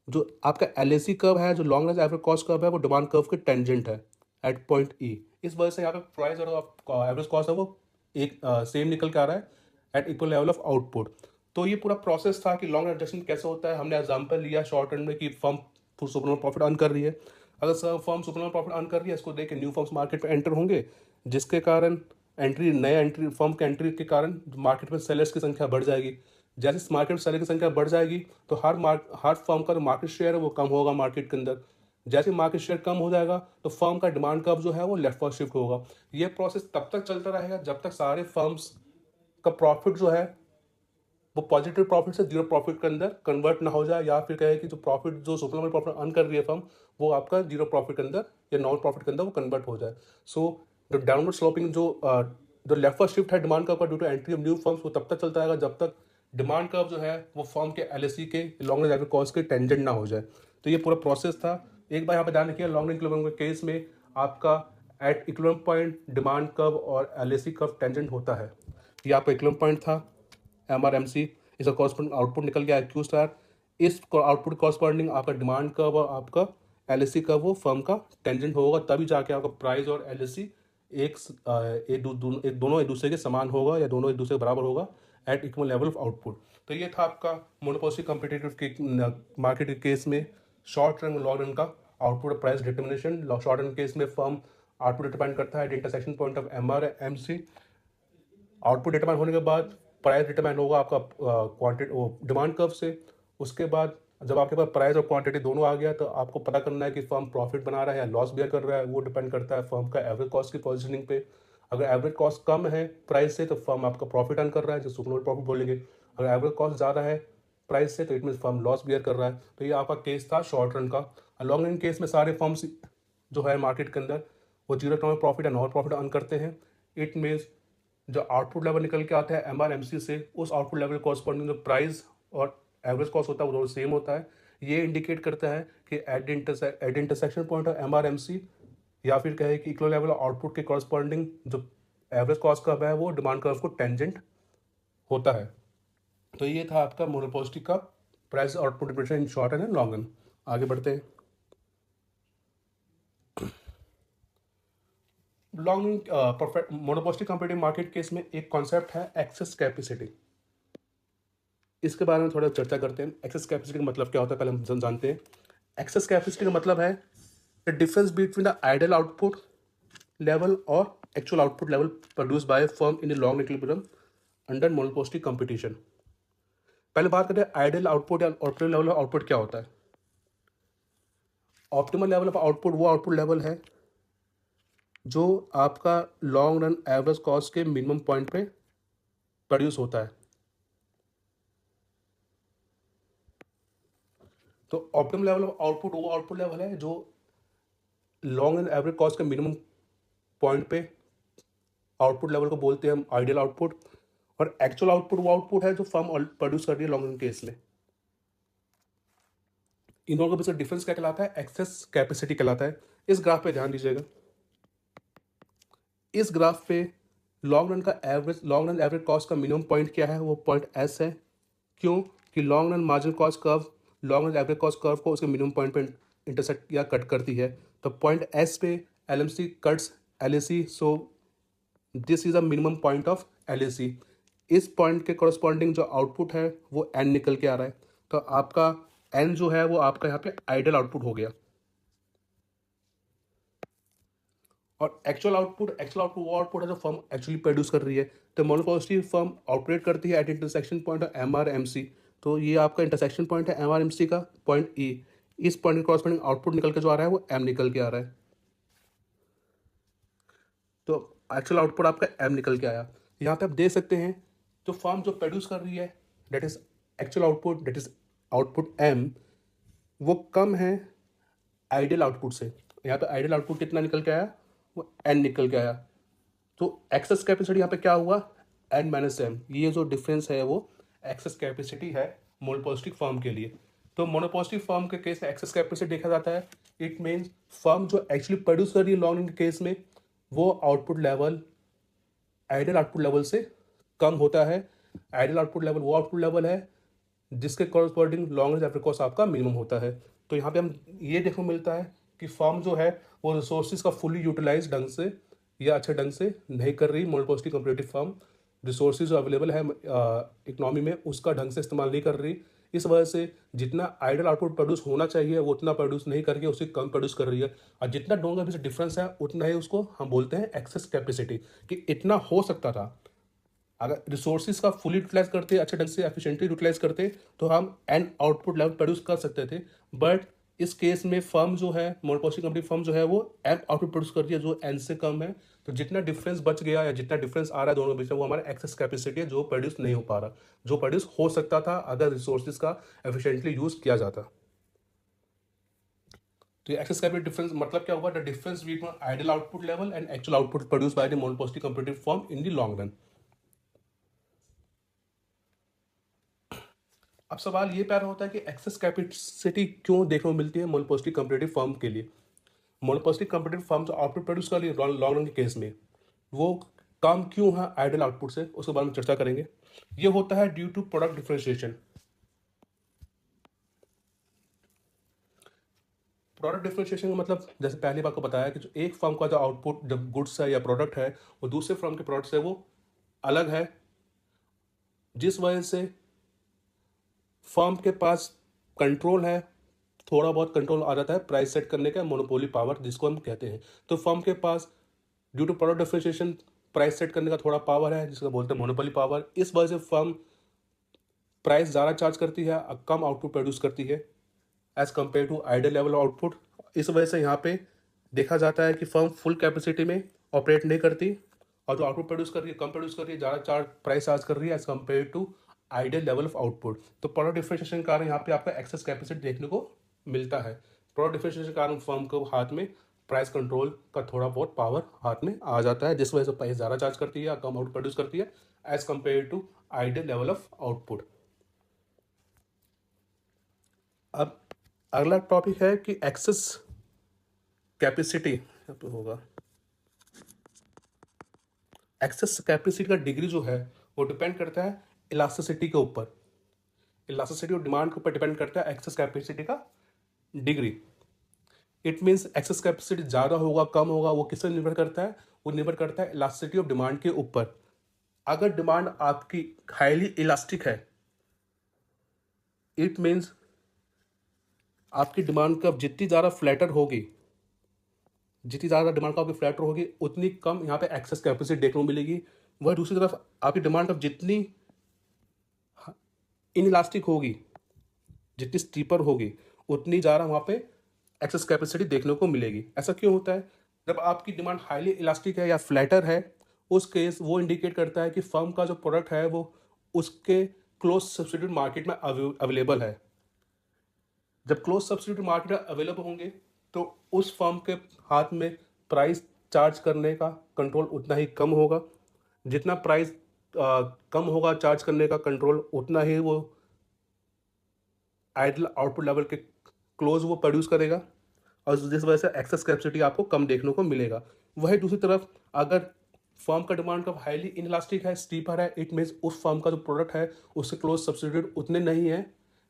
जो आपका एलएसी कर्व है, जो long range average cost curve है, वो डिमांड कर्व के टेंजेंट है एट पॉइंट ई। इस वजह से यहाँ पे प्राइस और एवरेज कॉस्ट है वो एक सेम निकल के आ रहा है at equal level of output. तो ये पूरा प्रोसेस था कि लॉन्ग एडजस्टमेंट कैसे होता है। हमने एग्जांपल लिया शॉर्ट रन में कि फर्म सुपर प्रॉफिट अर्न कर रही है। अगर फर्म सुपर प्रॉफिट अर्न कर रही है, इसको देख के न्यू फर्म्स मार्केट पे एंटर होंगे, जिसके कारण नए एंट्री फर्म के एंट्री के कारण मार्केट में सेलर्स की संख्या बढ़ जाएगी। जैसे मार्केट में सेलर की संख्या बढ़ जाएगी तो हर फर्म का जो मार्केट शेयर है वो कम होगा मार्केट के अंदर। जैसे मार्केट शेयर कम हो जाएगा तो फर्म का डिमांड कर्व जो है वो लेफ्ट वर्ड शिफ्ट होगा। ये प्रोसेस तब तक चलता रहेगा जब तक सारे फर्म्स का प्रॉफिट जो है वो पॉजिटिव प्रॉफिट से जीरो प्रॉफिट के अंदर कन्वर्ट ना हो जाए, या फिर कहे कि जो प्रॉफिट जो सुपर प्रॉफिट अर्न कर रही है फर्म, वो आपका जीरो प्रॉफिट के अंदर या नॉन प्रॉफिट के अंदर वो कन्वर्ट हो जाए। सो जो डाउनवर्ड स्लोपिंग जो लेफ्ट वर्ड शिफ्ट है डिमांड कर्व का due to entry of new firms, वो तब तक चलता रहेगा जब तक डिमांड कर्व जो है वो फर्म के एलएससी के लॉन्ग रेंज एवरेज कॉस्ट के टेंजेंट ना हो जाए। तो ये पूरा प्रोसेस था। एक बार यहाँ पे ध्यान रखिए, लॉन्ग रेंज इक्विलिब्रियम के केस में आपका at equilibrium point demand curve और एलएससी कर्व टेंजेंट होता है। ये आपका इक्विलिब्रियम पॉइंट था MRMC, इसका कॉरस्पॉन्डिंग आउटपुट निकल गया क्यू स्टार। इस आउटपुट कॉरस्पॉन्डिंग आपका डिमांड कर्व और आपका एलएससी कर्व वो फर्म का टेंजेंट होगा, तभी जाके आपका प्राइस और एलएससी दोनों एक दूसरे के समान होगा या दोनों एक दूसरे के बराबर होगा at equal level of output. तो ये था आपका मोनोपोली कम्पिटिटिव के मार्केट के केस में शॉर्ट रन लॉन्ग रन का output price determination. Short run case में फर्म आउटपुट डिपेंड करता है intersection point of MRMC। Output determine होने के बाद प्राइस डिटरमाइन होगा आपका क्वांटिटी डिमांड कर्व से। उसके बाद जब आपके पास प्राइस और क्वांटिटी दोनों आ गया तो आपको पता करना है कि फर्म प्रॉफिट बना रहा है या लॉस बियर कर रहा है। वो डिपेंड करता है फर्म का एवरेज कॉस्ट की पोजीशनिंग पे। अगर एवरेज कॉस्ट कम है प्राइस से तो फर्म आपका प्रॉफिट अर्न कर रहा है, जो सुपर प्रॉफिट बोलेंगे। अगर एवरेज कॉस्ट ज़्यादा है प्राइस से तो it mean firm loss bear कर रहा है। तो ये आपका केस था शॉर्ट रन का। लॉन्ग रन केस में सारे फर्म्स जो है मार्केट के अंदर वो जीरो टर्म प्रॉफिट या नॉन प्रॉफिट अर्न करते हैं। इट मीन्स जो आउटपुट लेवल निकल के आता है MRMC से, उस आउटपुट लेवल कॉरस्पॉन्डिंग जो प्राइस और एवरेज कॉस्ट होता है वो सेम होता है। ये इंडिकेट करता है कि at intersection point of MRMC या फिर कहे कि इक्वल लेवल आउटपुट के कॉरस्पॉन्डिंग जो एवरेज कॉस्ट कर्व है वो डिमांड कर्व को टेंजेंट होता है। तो ये था आपका मोनोपोली का price output differential in short and long run. आगे बढ़ते हैं। Long perfect monopoly competitive market case में एक कॉन्सेप्ट है एक्सेस कैपेसिटी। इसके बारे में थोड़ा चर्चा करते हैं। एक्सेस कैपेसिटी का मतलब क्या होता है पहले हम जानते हैं। एक्सेस कैपेसिटी का मतलब है the difference between the ideal output level और actual output level produce by firm in the long equilibrium under monopoly competition. पहले बात करते हैं आइडियल आउटपुट या ऑप्टिमल लेवल ऑफ आउटपुट क्या होता है। ऑप्टिमल लेवल ऑफ आउटपुट वो आउटपुट लेवल है जो आपका लॉन्ग रन एवरेज कॉस्ट के मिनिमम पॉइंट पे प्रोड्यूस होता है। तो ऑप्टिमम लेवल ऑफ आउटपुट वो आउटपुट लेवल है जो लॉन्ग रन एवरेज कॉस्ट के मिनिमम पॉइंट पे आउटपुट लेवल को बोलते हैं हम आइडियल आउटपुट। और एक्चुअल आउटपुट वो आउटपुट है जो फर्म प्रोड्यूस कर रही है लॉन्ग रन केस में। इन दोनों के बीच डिफरेंस क्या कहलाता है? एक्सेस कैपेसिटी कहलाता है। इस ग्राफ पे ध्यान दीजिएगा। इस ग्राफ पे लॉन्ग रन एवरेज कॉस्ट का मिनिमम पॉइंट क्या है? वो पॉइंट S है। क्यों? कि long run marginal cost curve long run average cost curve को उसके मिनिमम पॉइंट पे इंटरसेक्ट या कट करती है। तो पॉइंट S पे LMC cuts LAC, so this is a minimum point of LAC। इस पॉइंट के कॉरस्पॉन्डिंग जो आउटपुट है वो N निकल के आ रहा है। तो आपका एन जो है वो आपका यहाँ पे आइडल आउटपुट हो गया, और एक्चुअल आउटपुट वो आउटपुट है जो फर्म एक्चुअली प्रोड्यूस कर रही है। तो मोनोपोलिस्टी फर्म ऑपरेट करती है at intersection point of M R M C. तो ये आपका इंटरसेक्शन पॉइंट है एम आर एम सी का पॉइंट ई, इस पॉइंट के क्रॉसपेंडिंग आउटपुट निकल के जो आ रहा है वो एम निकल के आ रहा है। तो एक्चुअल आउटपुट आपका एम निकल के आया। यहाँ पे आप देख सकते हैं जो फर्म जो प्रोड्यूस कर रही है that is actual output, that is output M, वो कम है आइडियल आउटपुट से। यहाँ पे आइडियल आउटपुट कितना निकल के आया, वो एन निकल के आया। तो एक्सेस कैपेसिटी यहाँ पे क्या हुआ, एन माइनस एम। ये जो डिफरेंस है वो एक्सेस कैपेसिटी है मोनोपोलिस्टिक फर्म के लिए। तो मोनोपोलिस्टिक फर्म के केस में एक्सेस कैपेसिटी देखा जाता है, इट मीन्स फर्म जो एक्चुअली प्रोड्यूस कर रही है लॉन्ग रन के केस में वो output level ideal output level से कम होता है। आइडियल आउटपुट लेवल वो आउटपुट लेवल है जिसके corresponding long run average cost आपका मिनिमम होता है। तो यहाँ पे हम ये देखने को मिलता है कि फर्म जो है वो रिसोर्सेज का फुली यूटिलाइज ढंग से या अच्छे ढंग से नहीं कर रही। मोनोपोलिस्टिक कंपैरेटिव फर्म रिसोर्सेज जो अवेलेबल है इकोनॉमी में उसका ढंग से इस्तेमाल नहीं कर रही। इस वजह से जितना आइडियल आउटपुट प्रोड्यूस होना चाहिए वो उतना प्रोड्यूस नहीं करके उससे कम प्रोड्यूस कर रही है, और जितना दोनों के बीच डिफरेंस है उतना ही उसको हम बोलते हैं एक्सेस कैपेसिटी, कि इतना हो सकता था। अगर रिसोर्सेज का फुली यूटिलाइज करते, अच्छे ढंग से एफिशिएंटली यूटिलाइज करते तो हम एन आउटपुट लेवल प्रोड्यूस कर सकते थे। बट इस केस में फर्म जो है मोनोपोलिस्टिक कंपनी फर्म जो है वो एन आउटपुट प्रोड्यूस कर रही है जो एन से कम है। तो जितना डिफरेंस बच गया या जितना डिफरेंस आ रहा है दोनों के बीच में वो हमारा एक्सेस कैपेसिटी है जो प्रोड्यूस नहीं हो पा रहा, जो प्रोड्यूस हो सकता था अगर रिसोर्सेज का एफिशिएंटली यूज किया जाता। तो ये एक्सेस कैपेसिटी डिफरेंस मतलब क्या हुआ, the difference between ideal output level and actual output produce by the monopolistic comparative firm in the long run. अब सवाल ये पैदा होता है कि एक्सेस कैपेसिटी क्यों देखने को मिलती है मोनोपोलिस्टिक कंपैरेटिव फर्म के लिए। मोनोपोलिस्टिक कंपैरेटिव फर्म जो आउटपुट प्रोड्यूस कर रही है लॉन्ग रन के केस में वो कम क्यों है आइडियल आउटपुट से, उसके बारे में चर्चा करेंगे। ये होता है due to product differentiation. Product differentiation का मतलब जैसे पहली बार को बताया कि जो एक फर्म का जो आउटपुट जब गुड्स है या प्रोडक्ट है वो दूसरे फर्म के प्रोडक्ट से वो अलग है, जिस वजह से फर्म के पास कंट्रोल है, थोड़ा बहुत कंट्रोल आ जाता है प्राइस सेट करने का, मोनोपोली पावर जिसको हम कहते हैं। तो फर्म के पास due to product differentiation price set करने का थोड़ा पावर है जिसको बोलते हैं मोनोपोली पावर। इस वजह से फर्म प्राइस ज़्यादा चार्ज करती है, कम आउटपुट प्रोड्यूस करती है as compare to ideal level output. इस वजह से यहाँ पे देखा जाता है कि फर्म फुल कैपेसिटी में ऑपरेट नहीं करती और जो आउटपुट प्रोड्यूस कर रही है कम प्रोड्यूस कर रही है, ज़्यादा प्राइस चार्ज कर रही है as compare to ideal level of output. तो प्रोडक्ट डिफरेंशिएशन के कारण यहाँ पे आपका एक्सेस कैपेसिटी देखने को मिलता है। प्रोडक्ट डिफरेंशिएशन के कारण फर्म को हाथ में प्राइस कंट्रोल का थोड़ा बहुत पावर हाथ में आ जाता है, जिस वजह से प्राइस ज़्यादा चार्ज करती है या कम आउट प्रोड्यूस करती है as compare to ideal level of output. अब अगला टॉपिक है कि एक्सेस कैपेसिटी होगा। एक्सेस कैपेसिटी का डिग्री जो है वो डिपेंड करता है इलास्टिसिटी के ऊपर। इलास्टिसिटी और डिमांड के ऊपर डिपेंड करता है एक्सेस कैपेसिटी का degree. It means access capacity ज़्यादा होगा कम होगा वो किससे निर्भर करता है, वो निर्भर करता है इलास्टिसिटी ऑफ डिमांड के ऊपर। अगर डिमांड आपकी हाईली इलास्टिक है इट मीन्स आपकी डिमांड कब जितनी ज़्यादा फ्लैटर होगी, जितनी ज़्यादा डिमांड आपकी फ्लैटर होगी उतनी कम यहाँ पे एक्सेस कैपेसिटी देखने को मिलेगी। वह दूसरी तरफ आपकी डिमांड कब जितनी इनइलास्टिक होगी, जितनी स्टीपर होगी उतनी ज़्यादा वहाँ पे एक्सेस कैपेसिटी देखने को मिलेगी। ऐसा क्यों होता है, जब आपकी डिमांड हाईली इलास्टिक है या फ्लैटर है उस केस वो इंडिकेट करता है कि फर्म का जो प्रोडक्ट है वो उसके क्लोज सब्सिट्यूट मार्केट में अवेलेबल है। जब क्लोज सब्सिट्यूट मार्केट में अवेलेबल होंगे तो उस फर्म के हाथ में प्राइस चार्ज करने का कंट्रोल उतना ही कम होगा। जितना प्राइस कम होगा चार्ज करने का कंट्रोल उतना ही वो आइडियल आउटपुट लेवल के क्लोज वो प्रोड्यूस करेगा और जिस वजह से एक्सेस कैपेसिटी आपको कम देखने को मिलेगा। वही दूसरी तरफ अगर फर्म का डिमांड कब हाईली इनइलास्टिक है स्टीपर है इट मीन्स उस फर्म का जो प्रोडक्ट है उसके क्लोज सब्सिट्यूट उतने नहीं है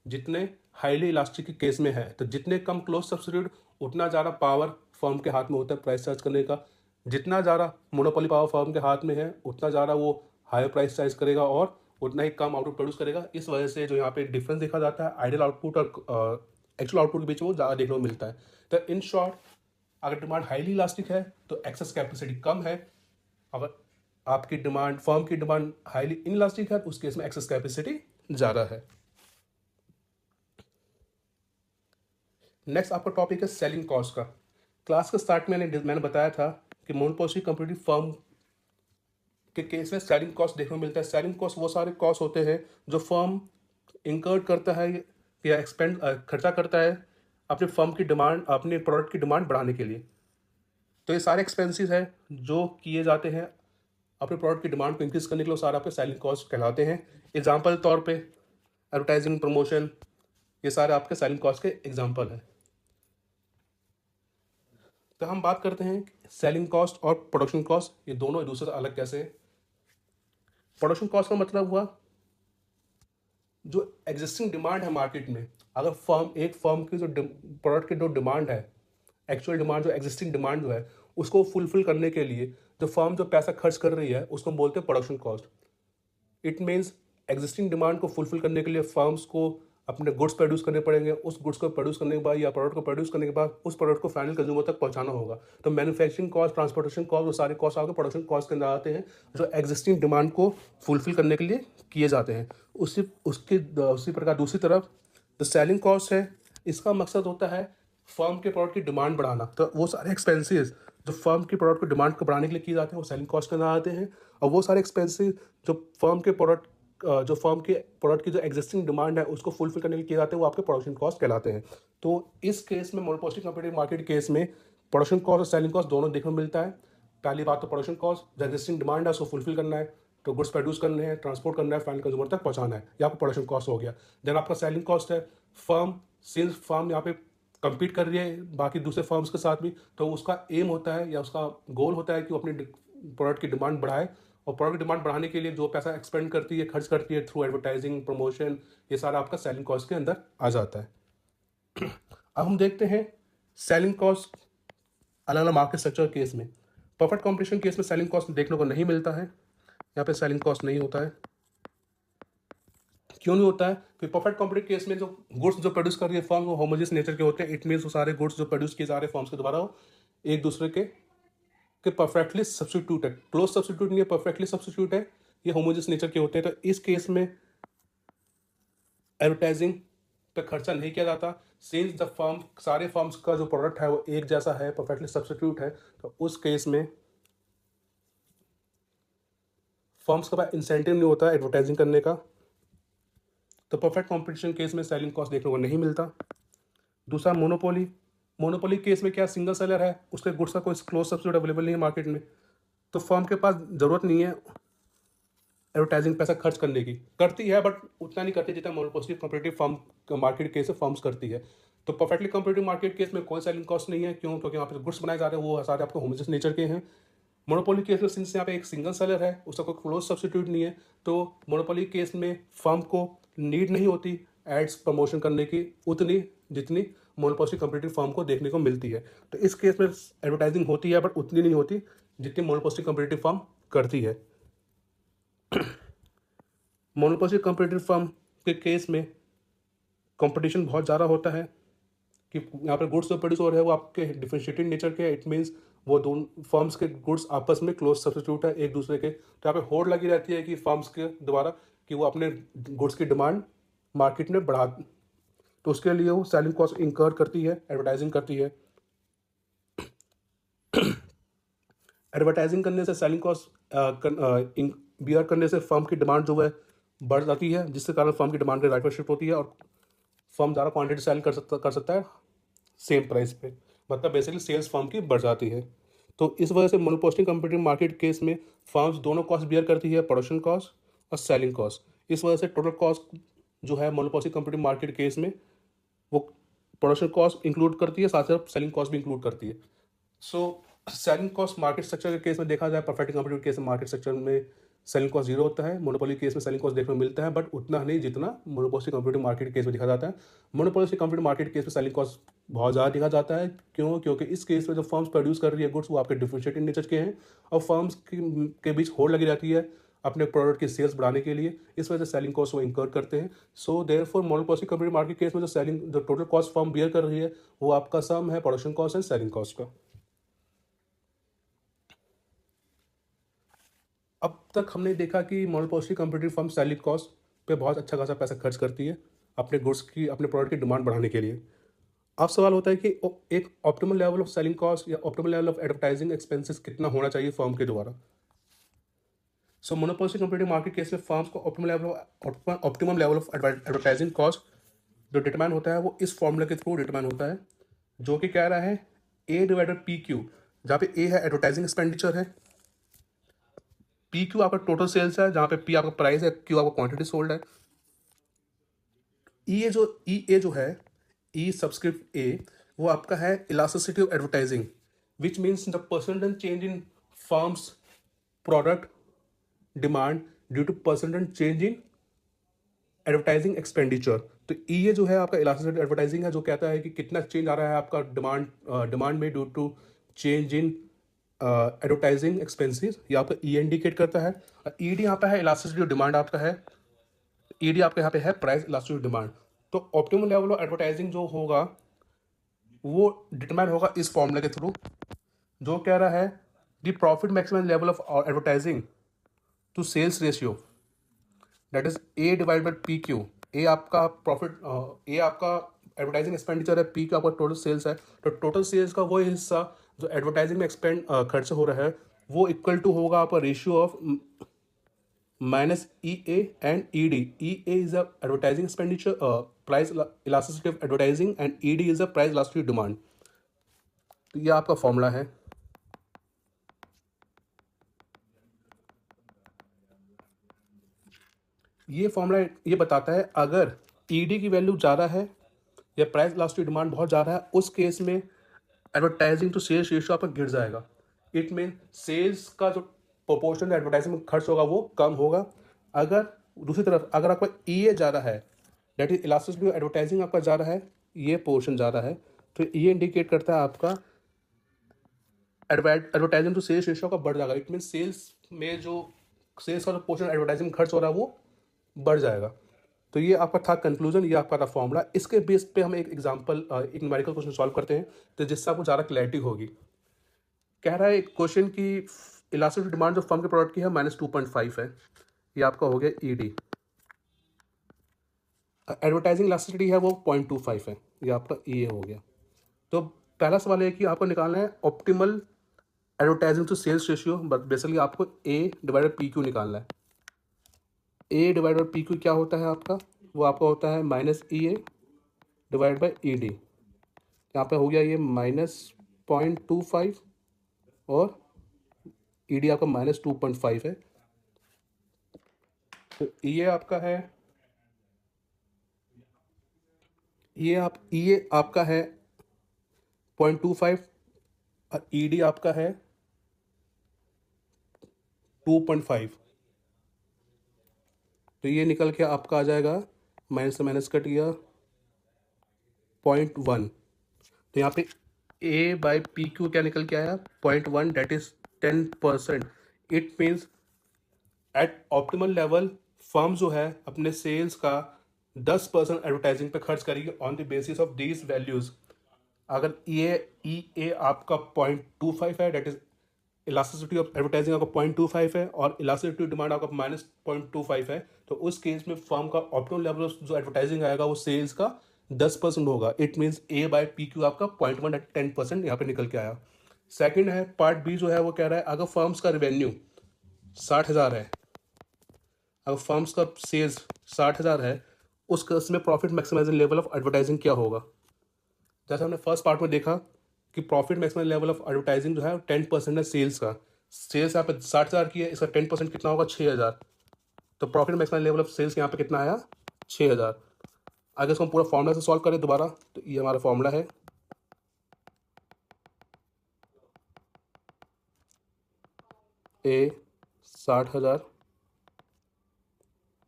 जितने हाईली इलास्टिक के केस में है। तो जितने कम क्लोज सब्सिट्यूट उतना ज़्यादा पावर फर्म के हाथ में होता है प्राइस चार्ज करने का। जितना ज़्यादा मोनोपोली पावर फर्म के हाथ में है उतना ज़्यादा वो हाई प्राइस चार्ज करेगा और उतना ही कम आउटपुट प्रोड्यूस करेगा। इस वजह से जो यहाँ पे डिफरेंस देखा जाता है आइडियल आउटपुट और एक्चुअल आउटपुट के बीच वो ज़्यादा देखने को मिलता है। तो इन शॉर्ट, अगर डिमांड हाईली इलास्टिक है तो एक्सेस कैपेसिटी कम है, अगर आपकी डिमांड फर्म की डिमांड हाईली इनइलास्टिक है तो उस केस में एक्सेस कैपेसिटी ज़्यादा है। नेक्स्ट आपका टॉपिक है सेलिंग कॉस्ट का। क्लास के स्टार्ट में मैंने बताया था कि मोनोपोली कंपटीटिव फर्म के केस में सेलिंग कॉस्ट देखने को मिलता है। सेलिंग कॉस्ट वो सारे कॉस्ट होते हैं जो फर्म इंकर्ड करता है या एक्सपेंड खर्चा करता है अपने फर्म की डिमांड, अपने प्रोडक्ट की डिमांड बढ़ाने के लिए। तो ये सारे एक्सपेंसेस हैं जो किए जाते हैं अपने प्रोडक्ट की डिमांड को इंक्रीज करने के लिए, सारे आपके सेलिंग कॉस्ट कहलाते हैं। एग्जाम्पल तौर पे एडवर्टाइजिंग, प्रमोशन, ये सारे आपके सेलिंग कॉस्ट के एग्जाम्पल हैं। तो हम बात करते हैं सेलिंग कॉस्ट और प्रोडक्शन कॉस्ट, ये दोनों एक दूसरे से अलग कैसे हैं। प्रोडक्शन कॉस्ट का मतलब हुआ जो एग्जिस्टिंग डिमांड है मार्केट में, अगर एक फर्म की जो प्रोडक्ट की जो डिमांड है, एक्चुअल डिमांड, जो एग्जिस्टिंग डिमांड जो है उसको फुलफिल करने के लिए जो फर्म जो पैसा खर्च कर रही है उसको बोलते हैं production cost. It means existing demand को फुलफिल करने के लिए फर्म्स को अपने गुड्स प्रोड्यूस करने पड़ेंगे। उस गुड्स को प्रोड्यूस करने के बाद या प्रोडक्ट को प्रोड्यूस करने के बाद उस प्रोडक्ट को फाइनल कंज्यूमर तक पहुंचाना होगा। तो मैन्युफैक्चरिंग कॉस्ट, ट्रांसपोर्टेशन कॉस्ट, वो सारे कॉस्ट आपके प्रोडक्शन कॉस्ट के अंदर आते हैं जो एग्जिस्टिंग डिमांड को फुलफिल करने के लिए किए जाते हैं। उसी प्रकार दूसरी तरफ जो सेलिंग कॉस्ट है, इसका मकसद होता है फर्म के प्रोडक्ट की डिमांड बढ़ाना। तो वो सारे एक्सपेंसेस जो फर्म की प्रोडक्ट की डिमांड को बढ़ाने के लिए किए जाते हैं वो सेलिंग कॉस्ट के अंदर आते हैं। और वो सारे एक्सपेंसेस जो फर्म के प्रोडक्ट की जो एग्जिस्टिंग डिमांड है उसको फुलफिल करने के लिए किए जाते हैं वो आपके प्रोडक्शन कॉस्ट कहलाते हैं। तो इस केस में मोनोपोली कंपीटिटिव मार्केट केस में प्रोडक्शन कॉस्ट और सेलिंग कॉस्ट दोनों देखने को मिलता है। पहली बात तो प्रोडक्शन कॉस्ट, जो एग्जिस्टिंग डिमांड है उसको फुलफिल करना है, तो गुड्स प्रोड्यूस करने हैं, ट्रांसपोर्ट करना है, फाइनल कंज्यूमर तक पहुंचाना है, ये आपका प्रोडक्शन कॉस्ट हो गया। देन आपका सेलिंग कॉस्ट है, फर्म यहाँ पे compete कर रही है बाकी दूसरे फर्म्स के साथ भी, तो उसका एम होता है या उसका गोल होता है कि वो अपनी प्रोडक्ट की डिमांड बढ़ाए, और प्रोडक्ट डिमांड बढ़ाने के लिए जो पैसा एक्सपेंड करती है, खर्च करती है थ्रू एडवर्टाइजिंग, प्रमोशन, ये सारा आपका सेलिंग कॉस्ट के अंदर आ जाता है। अब हम देखते हैं सेलिंग कॉस्ट अलग अलग मार्केट स्ट्रक्चर केस में। परफेक्ट कॉम्पिटिशन केस में सेलिंग कॉस्ट देखने को नहीं मिलता है, यहाँ पे सेलिंग कॉस्ट नहीं होता है। क्यों नहीं होता है? क्योंकि परफेक्ट कॉम्पिटिटिव केस में जो गुड्स जो प्रोड्यूस कर रही है फर्म वो होमोजेनियस नेचर के होते हैं। इट मीन्स वो सारे गुड्स जो प्रोड्यूस किए जा रहे हैं फर्म्स के द्वारा वो एक दूसरे के परफेक्टली सब्स्टिट्यूट है, क्लोज सब्स्टिट्यूट नहीं है, परफेक्टली सब्स्टिट्यूट है, ये होमोजेनियस नेचर के होते हैं। तो इस केस में एडवर्टाइजिंग पे खर्चा नहीं किया जाता। सिंस द फर्म, सारे फर्म्स का जो प्रोडक्ट है वो एक जैसा है, परफेक्टली सब्स्टिट्यूट है, तो उस केस में फर्म्स के पास इंसेंटिव नहीं होता एडवर्टाइजिंग करने का। तो परफेक्ट कॉम्पिटिशन केस में सेलिंग कॉस्ट देखने को नहीं मिलता। दूसरा मोनोपोली केस में क्या, सिंगल सेलर है, उसके गुड्स का कोई क्लोज सब्स्टिट्यूट अवेलेबल नहीं है मार्केट में, तो फर्म के पास ज़रूरत नहीं है एडवर्टाइजिंग पैसा खर्च करने की, करती है बट उतना नहीं करती जितना monopoly competitive firm market case में फर्म्स करती है। तो परफेक्टली कॉम्पिटिटिव मार्केट केस में कोई सेलिंग कॉस्ट नहीं है। क्यों? क्योंकि यहाँ पे गुड्स बनाए जा रहे हैं वो सारे आपको होमोजेनियस नेचर के हैं। मोनोपोली केस में सिंस यहाँ पे एक सिंगल सेलर है, उसका कोई क्लोज सब्स्टिट्यूट नहीं है, तो मोनोपोली केस में फर्म को नीड नहीं होती एड्स प्रमोशन करने की उतनी जितनी मोनोपोली कॉम्पिटिटिव फर्म को देखने को मिलती है। तो इस केस में एडवर्टाइजिंग होती है बट उतनी नहीं होती जितनी मोनोपोली कॉम्पिटिटिव फर्म करती है। मोनोपोली कॉम्पिटिटिव फर्म के केस में कंपटीशन बहुत ज़्यादा होता है कि यहाँ पर गुड्स जो प्रोड्यूस हो रहे हैं वो आपके डिफरेंशिएटेड नेचर के हैं। इट मीन्स वो दोनों फर्म्स के गुड्स आपस में क्लोज सब्स्टिट्यूट है एक दूसरे के, तो यहाँ पे होड़ लगी रहती है कि फर्म्स के द्वारा कि वो अपने गुड्स की डिमांड मार्केट में बढ़ा, तो उसके लिए वो सेलिंग कॉस्ट इंकर करती है, एडवर्टाइजिंग करती है। एडवर्टाइजिंग करने से सेलिंग कॉस्ट बियर करने से फर्म की डिमांड जो है बढ़ जाती है, जिसके कारण फर्म की डिमांड राइट पर शिफ्ट होती है और फर्म ज़्यादा क्वांटिटी सेल कर सकता है सेम प्राइस पे, मतलब बेसिकली सेल्स फर्म की बढ़ जाती है। तो इस वजह से मोनोपोली कॉम्पिटिटिव मार्केट केस में फर्म्स दोनों कॉस्ट बियर करती है, प्रोडक्शन कॉस्ट और सेलिंग कॉस्ट। इस वजह से टोटल कॉस्ट जो है मोनोपोली कॉम्पिटिटिव मार्केट केस में वो प्रोडक्शन कॉस्ट इंक्लूड करती है, साथ साथ सेलिंग कॉस्ट भी इंक्लूड करती है। So selling cost market structure के केस में देखा जाए, परफेक्ट कॉम्पिटिटिव केस में मार्केट स्ट्रक्चर में सेलिंग कॉस्ट जीरो होता है। मोनोपोली केस में सेलिंग कॉस्ट देखने को मिलता है बट उतना नहीं जितना मोनोपोली कॉम्पिटिटिव मार्केट केस में देखा जाता है। मोनोपोली कॉम्पिटिटिव मार्केट केस में सेलिंग कॉस्ट बहुत ज़्यादा देखा जाता है। क्यों? क्योंकि इस केस में जो फर्म्स प्रोड्यूस कर रही है गुड्स वो आपके डिफरेंशिएटेड नेचर के हैं और फर्म्स के बीच होड़ लगी रहती है अपने प्रोडक्ट की सेल्स बढ़ाने के लिए, इस वजह से सेलिंग कॉस्ट वो इंकर करते हैं। So therefore monopoly company market case में जो सेलिंग जो टोटल कॉस्ट फर्म बियर कर रही है वो आपका सम है production cost and selling cost का। अब तक हमने देखा कि monopoly company firm selling cost पे बहुत अच्छा खासा पैसा खर्च करती है अपने गुड्स की, अपने प्रोडक्ट की डिमांड बढ़ाने के लिए। अब सवाल होता है कि एक optimal level of selling cost या optimal level of advertising expenses कितना होना चाहिए फर्म के द्वारा। So monopoly competitive market case में फर्म्स को optimum level of advertising cost जो डिटरमाइन होता है वो इस फॉर्मूला के थ्रू डिटरमाइन होता है, जो कि कह रहा है ए डिवाइडेड पी क्यू, जहाँ पे ए है एडवर्टाइजिंग एक्सपेंडिचर है, पी क्यू आपका टोटल सेल्स है, जहाँ पे पी आपका प्राइस है, क्यू आपका क्वांटिटी सोल्ड है। ई ए जो है, ई सबस्क्रिप्ट ए, वो आपका है elasticity of advertising, which means the percentage change in firm's product demand due to percentage change in advertising expenditure. तो ये जो है आपका इलास्टिसिटी एडवर्टाइजिंग है, जो कहता है कि कितना चेंज आ रहा है आपका डिमांड में due to change in advertising expenses, ये आपका ई इंडिकेट करता है। ई डी यहाँ पे है इलास्टिसिटी डिमांड आपका है, ई डी आपका यहाँ पे है प्राइस इलास्टिसिटी डिमांड। तो ऑप्टिमम लेवल ऑफ एडवर्टाइजिंग जो होगा वो डिटरमाइन होगा इस फॉर्मूला के थ्रू, जो कह रहा है the profit maximum level of advertising to sales ratio, that is A divide by P Q. A आपका प्रॉफिट, ए आपका एडवर्टाइजिंग एक्सपेंडिचर है, पी का आपका टोटल सेल्स है। तो टोटल सेल्स का वो हिस्सा जो एडवर्टाइजिंग में खर्च हो रहा है वो इक्वल टू होगा आपका ratio of minus E A and E D. E A is a advertising expenditure, price elasticity of advertising, and E D is a price elasticity demand. तो ये आपका फॉर्मूला है। ये फॉर्मूला ये बताता है अगर ईडी की वैल्यू ज़्यादा है या प्राइस इलास्टिसिटी डिमांड बहुत ज़्यादा है, उस केस में एडवर्टाइजिंग टू सेल्स रेशियो आपका गिर जाएगा। इट मीन सेल्स का जो प्रोपोर्शन एडवर्टाइजिंग में खर्च होगा वो कम होगा। अगर दूसरी तरफ अगर आपका ई ए ज़्यादा है, डेट इज इलास्टिसिटी एडवर्टाइजिंग आपका ज़्यादा है, ये पोर्शन ज़्यादा है, तो ये इंडिकेट करता है आपका एडवर्टाइजिंग टू सेल्स रेशियो का बढ़ जाएगा। इट मीन सेल्स में जो सेल्स का जो पोर्शन एडवर्टाइजिंग खर्च हो रहा है वो बढ़ जाएगा। तो ये आपका था कंक्लूजन, ये आपका था फॉर्मूला। इसके बेस पे हम एक एग्जांपल, एक न्यूमेरिकल क्वेश्चन सॉल्व करते हैं तो जिससे आपको ज़्यादा क्लैरिटी होगी। कह रहा है एक क्वेश्चन की इलास्टिसिटी डिमांड जो फर्म के प्रोडक्ट की है -2.5 है, ये आपका हो गया ई डी। एडवर्टाइजिंग इलास्टिसिटी है वो 0.25 है, ये आपका ई ए हो गया। तो पहला सवाल है कि आपको निकालना है optimal advertising to sales ratio, basically आपको ए डिवाइडेड पी क्यू निकालना है। A divide by P Q क्या होता है आपका, वो आपका होता है minus E A divide by E D. यहाँ पे हो गया ये -0.25 और ई डी आपका -2.5 है। तो ये आपका है, ये आपका है 0.25 और ई डी आपका है 2.5। तो ये निकल के आपका आ जाएगा, माइनस से माइनस कट गया 0.1। तो यहाँ पे ए बाई पी क्यू क्या निकल के आया 0.1, that is 10%। It means at optimal level firm जो है अपने सेल्स का 10% एडवर्टाइजिंग पे खर्च करेगी on the basis of these values. अगर ई ए आपका 0.25 है, that is elasticity of advertising आपका 0.25 है और इलास्टिसिटी डिमांड आपका -0.25 है, तो उस केस में फर्म का ऑप्टिमम लेवल जो एडवर्टाइजिंग आएगा वो सेल्स का 10% होगा। It means A by P Q आपका 0.1 एट 10% यहाँ पे निकल के आया। सेकंड है पार्ट बी जो है वो कह रहा है अगर फर्म्स का रेवेन्यू 60,000 है, अगर फर्म्स का सेल्स 60,000 है, उस केस में profit maximizing level of advertising क्या होगा। जैसे हमने फर्स्ट पार्ट में देखा कि profit maximum level of advertising जो है 10% है सेल्स का। सेल्स यहाँ पे 60,000 की है, इसका 10% कितना होगा 6,000। तो profit maximum level of sales यहाँ पे कितना आया 6,000। अगर इसको हम पूरा फॉर्मूला से सॉल्व करें दोबारा, तो ये हमारा फॉर्मूला है A 60,000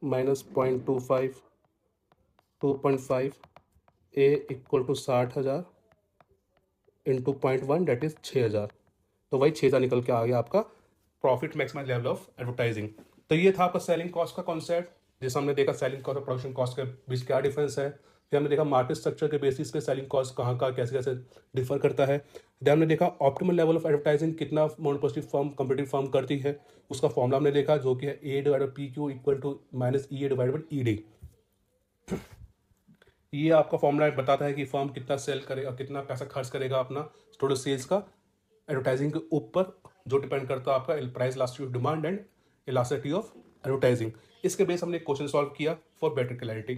minus 0.25 2.5 A equal to 60,000 into 0.1 that is 6,000। तो वही 6,000 निकल के आ गया आपका profit maximum level of advertising. तो ये था आपका सेलिंग कॉस्ट का कॉन्सेप्ट, जिसमें हमने देखा सेलिंग कॉस्ट और प्रोडक्शन कॉस्ट के बीच क्या डिफरेंस है। फिर हमने देखा मार्केट स्ट्रक्चर के बेसिस पे सेलिंग कॉस्ट कहाँ का कैसे कैसे डिफर करता है। फिर हमने देखा ऑप्टिमल लेवल ऑफ एडवर्टाइजिंग कितना मोनोपोस्टिव फर्म कम्पिटिटिव फर्म करती है, उसका फॉर्मूला हमने देखा जो कि है A/PQ इक्वल टू -EA/ED। ये आपका फॉर्मूला बताता है कि फर्म कितना सेल करेगा, कितना पैसा खर्च करेगा अपना टोटल सेल्स का एडवर्टाइजिंग के ऊपर, जो डिपेंड करता है आपका price elasticity of demand and elasticity of advertising. इसके बेस हमने क्वेश्चन सॉल्व किया फॉर बेटर क्लैरिटी।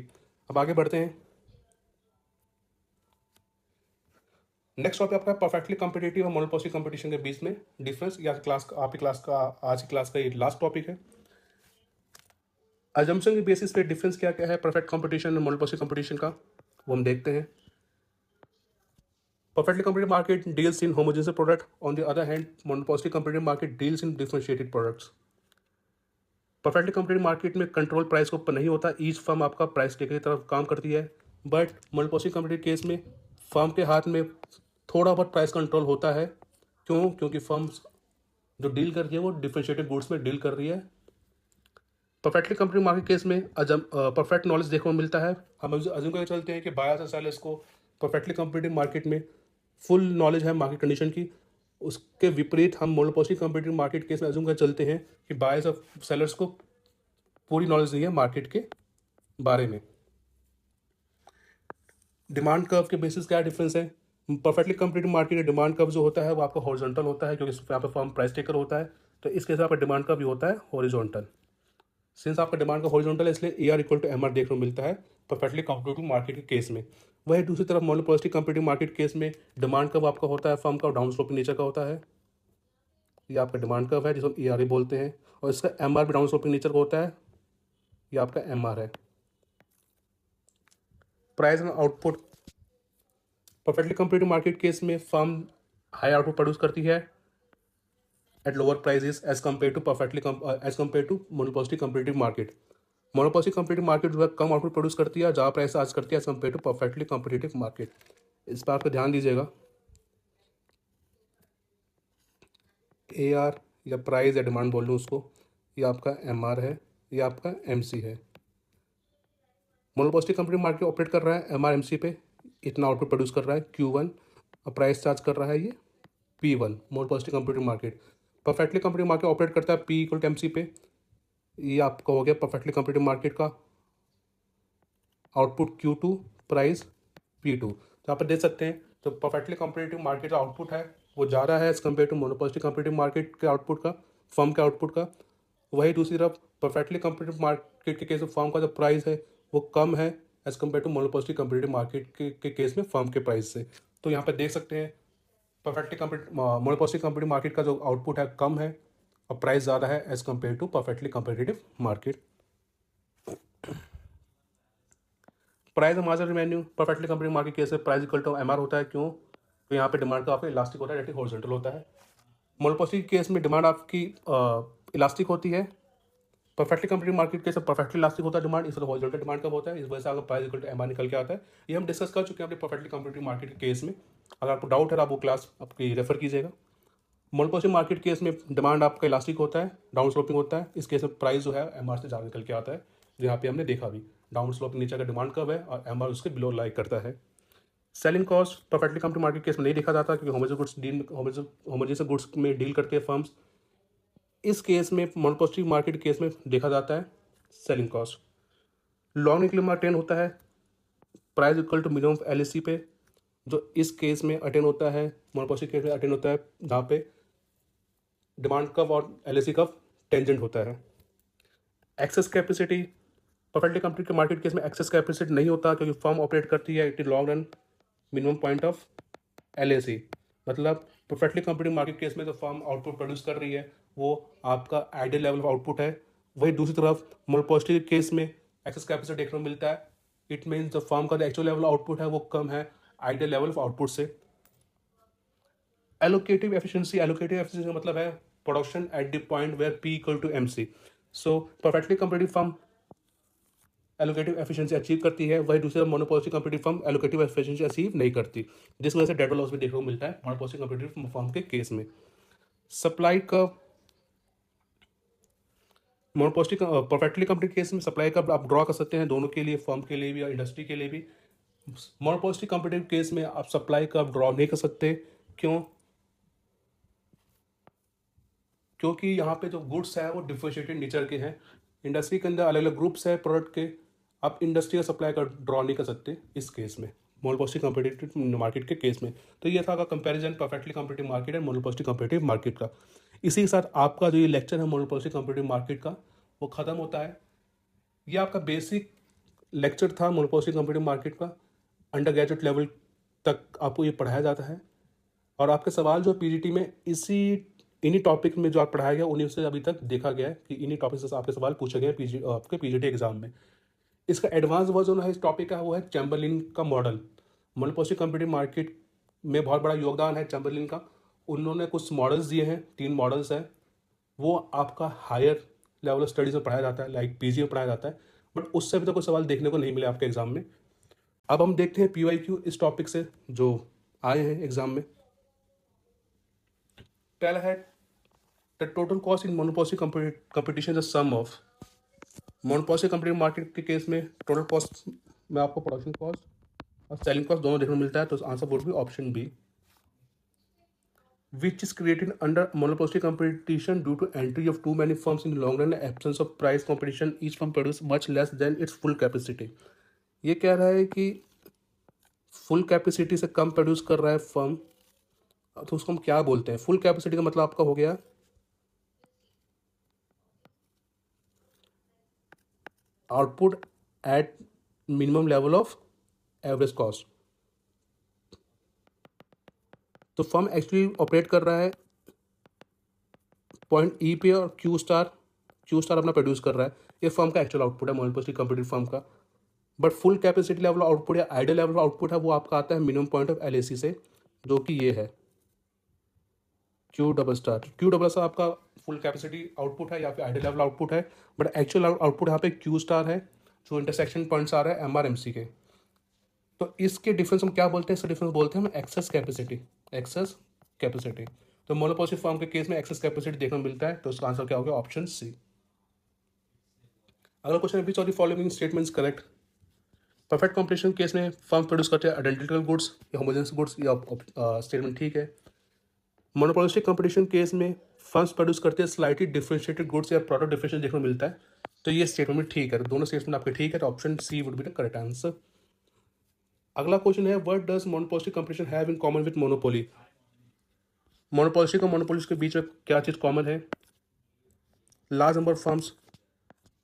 अब आगे बढ़ते हैं। नेक्स्ट टॉपिक आपका परफेक्टली कॉम्पिटिटिव और मोनोपोस्टिव कंपटीशन के बीच में डिफरेंस। या आपकी क्लास का आज की क्लास का ये लास्ट टॉपिक है। अजम्पशन के बेसिस पे डिफरेंस क्या क्या है परफेक्ट कंपटीशन और मोनोपोस्टिव कंपटीशन का, वो हम देखते हैं। Perfectly competitive market deals in homogeneous product. On the other hand, monopolistic competitive market deals in differentiated products. Perfectly competitive market में कंट्रोल प्राइस के ऊपर नहीं होता, ईच फर्म आपका प्राइस टेकर की तरफ काम करती है। बट मोनोपोलिस्टिक कंपetitive केस में फर्म के हाथ में थोड़ा बहुत प्राइस कंट्रोल होता है। क्यों? क्योंकि फर्म्स जो डील कर रही है वो डिफरेंशिएटेड गुड्स में डील कर रही है। परफेक्टली कंपनी मार्केट केस में परफेक्ट नॉलेज देखने को मिलता है। हम अज्यूम करके चलते हैं कि बायर्स और सेलर्स को परफेक्टली कंपीटिटिव मार्केट में फुल नॉलेज है मार्केट कंडीशन की। उसके विपरीत हम मोनोपोस्टिक कंपीटिटिव मार्केट केस में अज्यूम कर चलते हैं कि बायर्स और सेलर्स को पूरी नॉलेज नहीं है मार्केट के बारे में। डिमांड कर्व के बेसिस क्या डिफरेंस है? परफेक्टली कंपीटिटिव मार्केट का डिमांड कर्व जो होता है वो आपका हॉरिजॉन्टल होता है, क्योंकि यहाँ पे फर्म प्राइस टेकर होता है। तो इस केस में आपका डिमांड कर्व भी होता है हॉरिजॉन्टल। सिंस आपका डिमांड का हॉरिजॉन्टल है, इसलिए AR इक्वल टू MR देखने को मिलता है परफेक्टली कॉम्पिटिटिव मार्केट के केस में। वही दूसरी तरफ मोनोपोलिस्टिक कॉम्पिटिटिव मार्केट केस में डिमांड कर्व आपका होता है फर्म का डाउन स्लोपिंग नेचर का होता है। ये आपका डिमांड कर्व है जिसको AR बोलते हैं, और इसका MR भी डाउन स्लोपिंग नेचर का होता है। ये आपका MR है। Price and output perfectly competitive market case में फर्म हाई आउटपुट प्रोड्यूस करती है at lower prices as compared to monopolistic competitive market. Monopolistic competitive market जो है कम आउटपुट प्रोड्यूस करती है, ज़्यादा प्राइस चार्ज करती है as compare to perfectly competitive market. इस बात पर ध्यान दीजिएगा। AR या प्राइस या डिमांड बोल लूँ उसको, ये आपका MR है, ये आपका MC है। मोनोपोस्टिक कंपनी मार्केट ऑपरेट कर रहा है MR/MC पे, इतना आउटपुट प्रोड्यूस कर रहा है Q1, और प्राइस चार्ज कर रहा है ये P1। Monopolistic company market perfectly company market operate करता है P इक्वल टू MC पे। ये आपका हो गया परफेक्टली कंपीटिटिव मार्केट का आउटपुट Q2, प्राइस P2। तो यहाँ पर देख सकते हैं जो परफेक्टली कंपीटिटिव मार्केट का आउटपुट है वो ज़्यादा है as compare to monopolistic competitive market के आउटपुट का, फर्म के आउटपुट का। वही दूसरी तरफ परफेक्टली कंपीटिटिव मार्केट के केस में फर्म का जो प्राइस है वो कम है as compare to monopolistic competitive market के केस में फर्म के प्राइस से। तो यहाँ पर देख सकते हैं परफेक्टली मोनोपोलिस्टिक कंपीटिटिव मार्केट का जो आउटपुट है कम है और प्राइस ज़्यादा है as compare to perfectly competitive market. Price और margin revenue perfectly company market case में प्राइस इक्वल टू MR होता है। क्यों? तो यहाँ पे डिमांड का आपका इलास्टिक होता है, डेट हॉरिजॉन्टल होता है। मोनोपोस्टिक केस में डिमांड आपकी इलास्टिक होती है। परफेक्टली कंपनी मार्केट केस में परफेक्टली इलास्टिक होता है डिमांड, इसलिए हॉरिजॉन्टल डिमांड कब होता है, इस वजह से आपका प्राइस इक्वल टू MR निकल के आता है। ये हम डिस्कस कर चुके हैं अपने परफेक्टली कंपनी मार्केट के केस में। अगर आपको डाउट है आप वो क्लास आपकी रेफर कीजिएगा। मोनोपोस्टिक मार्केट केस में डिमांड आपका इलास्टिक होता है, डाउन स्लोपिंग होता है। इस केस में प्राइस जो है MR से ज़्यादा निकल के आता है, जहाँ पे हमने देखा भी डाउन स्लोपिंग नीचे का डिमांड कर्व है और MR उसके बिलो लाइक करता है। Selling cost perfectly company market case में नहीं देखा जाता, क्योंकि होमोजेनियस गुड्स में डील करते हैं फर्म्स। इस केस में मोनोपोस्टिक मार्केट केस में देखा जाता है सेलिंग कॉस्ट। लॉन्ग निकल अटेन होता है price equal to minimum LAC पे, जो इस केस में अटेन होता है, मोनोपोस्टिक केस में अटेन होता है जहाँ पे डिमांड कर्व और LAC कर्व टेंजेंट होता है। एक्सेस कैपेसिटी परफेक्टली कंपनी के मार्केट केस में एक्सेस कैपेसिटी नहीं होता, क्योंकि फर्म ऑपरेट करती है it long run minimum point of LAC। मतलब परफेक्टली कंपनी मार्केट केस में जो फर्म आउटपुट प्रोड्यूस कर रही है वो आपका आइडियल लेवल ऑफ आउटपुट है। वही दूसरी तरफ मोनोपोस्टिक केस में एक्सेस कैपेसिटी देखने को मिलता है। इट मीन्स जो फर्म का जो एक्चुअल लेवल आउटपुट है वो कम है आइडियल लेवल ऑफ आउटपुट से। एलोकेटिव एफिशिएंसी का मतलब है production at the point where P equal to MC। So perfectly competitive firm allocative efficiency achieve करती है, वही दूसरा monopolistic competitive firm allocative efficiency achieve नहीं करती, जिस वजह से डेटा लॉस भी देखने को मिलता है मोनोपोस्टिक कंपीटिटिव फर्म के केस में। Supply curve monopolistic perfectly complete case में सप्लाई कर्व आप ड्रॉ कर सकते हैं, दोनों के लिए, फर्म के लिए भी और इंडस्ट्री के लिए भी। मोनोपोस्टिक कंप्लीट केस में आप सप्लाई कर्व ड्रॉ नहीं कर सकते। क्यों? क्योंकि यहाँ पे जो गुड्स है वो डिफरेंशिएटेड नेचर के हैं। इंडस्ट्री के अंदर अलग अलग ग्रुप्स है प्रोडक्ट के, आप इंडस्ट्री का सप्लाई का ड्रॉ नहीं कर सकते इस केस में, मोनोपोस्टिक कॉम्पिटिटिव मार्केट के केस में। तो ये था आपका comparison perfectly competitive market and monopolistic competitive market का। इसी के साथ आपका जो ये लेक्चर है मोनोपोस्टिक कॉम्पिटिटिव मार्केट का वो ख़त्म होता है। ये आपका बेसिक लेक्चर था मोनोपोस्टिक कॉम्पिटिटिव मार्केट का। अंडर ग्रेजुएट लेवल तक आपको ये पढ़ाया जाता है और आपके सवाल जो पीजीटी में इन्हीं टॉपिक में जो आप पढ़ाया गया उन्हीं से अभी तक देखा गया है कि इन्हीं टॉपिक से आपके सवाल पूछे गए आपके पीजीटी एग्जाम में। इसका एडवांस वर्जन है इस टॉपिक का, वो है चैम्बरलिन का मॉडल। मोनोपोस्टिक कॉम्पिटिटिव मार्केट में बहुत बड़ा योगदान है चैम्बरलिन का। उन्होंने कुछ मॉडल्स दिए हैं, 3 मॉडल्स हैं, वो आपका हायर लेवल ऑफ स्टडीज़ में पढ़ाया जाता है, लाइक पीजी में पढ़ाया जाता है, बट उससे अभी तक कोई सवाल देखने को नहीं मिले आपके एग्जाम में। अब हम देखते हैं PYQ इस टॉपिक से जो आए हैं एग्जाम में। पहला है the total cost in monopolistic competition the sum of. Monopolistic competitive market के केस में टोटल कॉस्ट में आपको प्रोडक्शन कॉस्ट और सेलिंग कॉस्ट दोनों देखने को मिलता है, तो answer would be option B. Which is created under monopolistic competition due to entry of too many firms in the long run and absence of price competition, each firm produces much less than its full capacity। ये कह रहा है कि full capacity से कम produce कर रहा है firm, तो उसको हम क्या बोलते हैं? फुल कैपेसिटी का मतलब आपका हो गया output at minimum level of average cost. तो फर्म एक्चुअली ऑपरेट कर रहा है पॉइंट ई पे और क्यू स्टार अपना प्रोड्यूस कर रहा है। ये फर्म का एक्चुअल आउटपुट है मोनोपोस्टिक कंपटीटिव फर्म का। But full capacity level output या आइडियल लेवल आउटपुट है वो आपका आता है मिनिमम पॉइंट ऑफ LAC से, जो कि ये है क्यू डबल स्टार आपका फुल कैपेसिटी आउटपुट है या फिर आइडियल लेवल आउटपुट है, बट एक्चुअल आउटपुट यहाँ पे क्यू स्टार है, जो इंटरसेक्शन पॉइंट्स आ रहा है MRMC के। तो इसके डिफरेंस हम क्या बोलते हैं? इसका डिफरेंस बोलते हैं हम एक्सेस कैपेसिटी। तो मोनोपोस्टिक फर्म के केस में एक्सेस कैपेसिटी देखने को मिलता है, तो उसका आंसर क्या होगा? Option C. अगला क्वेश्चन है which of the following statements correct. Perfect competition case में फर्म प्रोड्यूस करते हैं आइडेंटिकल गुड्स या होमोजेनियस गुड्स, या स्टेटमेंट ठीक है। मोनोपोलिस्टिक कंपटीशन केस में फर्म्स प्रोड्यूस करते हैं स्लाइटली डिफरेंशिएटेड गुड्स या प्रोडक्ट डिफरेंशिएशन देखने को मिलता है, तो ये स्टेटमेंट ठीक है। तो दोनों स्टेटमेंट आपके ठीक है, तो option C would be the correct answer. अगला क्वेश्चन है what does monopolistic competition have in common with monopoly. Monopolistic और मोनोपोलिस्ट के बीच में क्या चीज़ कॉमन है? Large number firms.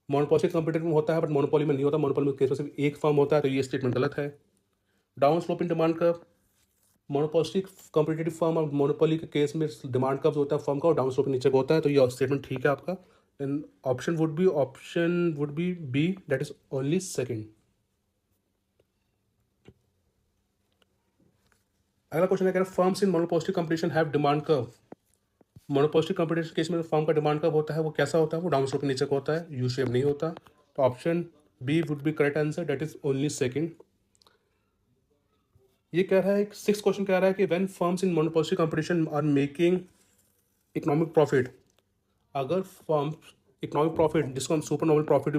Monopolistic competitive में होता है बट मोनोपोली में नहीं होता, मोनोपोली में केस में सिर्फ एक फर्म होता है, तो ये स्टेटमेंट गलत है। Down slope in demand curve. Monopolistic competitive firm और मोनोपोली के केस में डिमांड कर्व होता है फर्म का और डाउन स्लोप नीचे का होता है, तो ये स्टेटमेंट ठीक है आपका। And option would be B, that is only second. अगला क्वेश्चन है कह रहा है firms in monopolistic competition have demand curve. Monopolistic competition case में फर्म का डिमांड कर्व होता है वो कैसा होता है? वो डाउन स्लोप के नीचे का होता है, यू शेप नहीं होता, तो option B would be correct answer, that is only second. ये कह रहा है 6th क्वेश्चन कह रहा है कि when firms in monopolistic competition are making economic profit. अगर फर्म्स इकोनॉमिक प्रॉफिट, जिसको हम सुपर नॉर्मल प्रॉफिट भी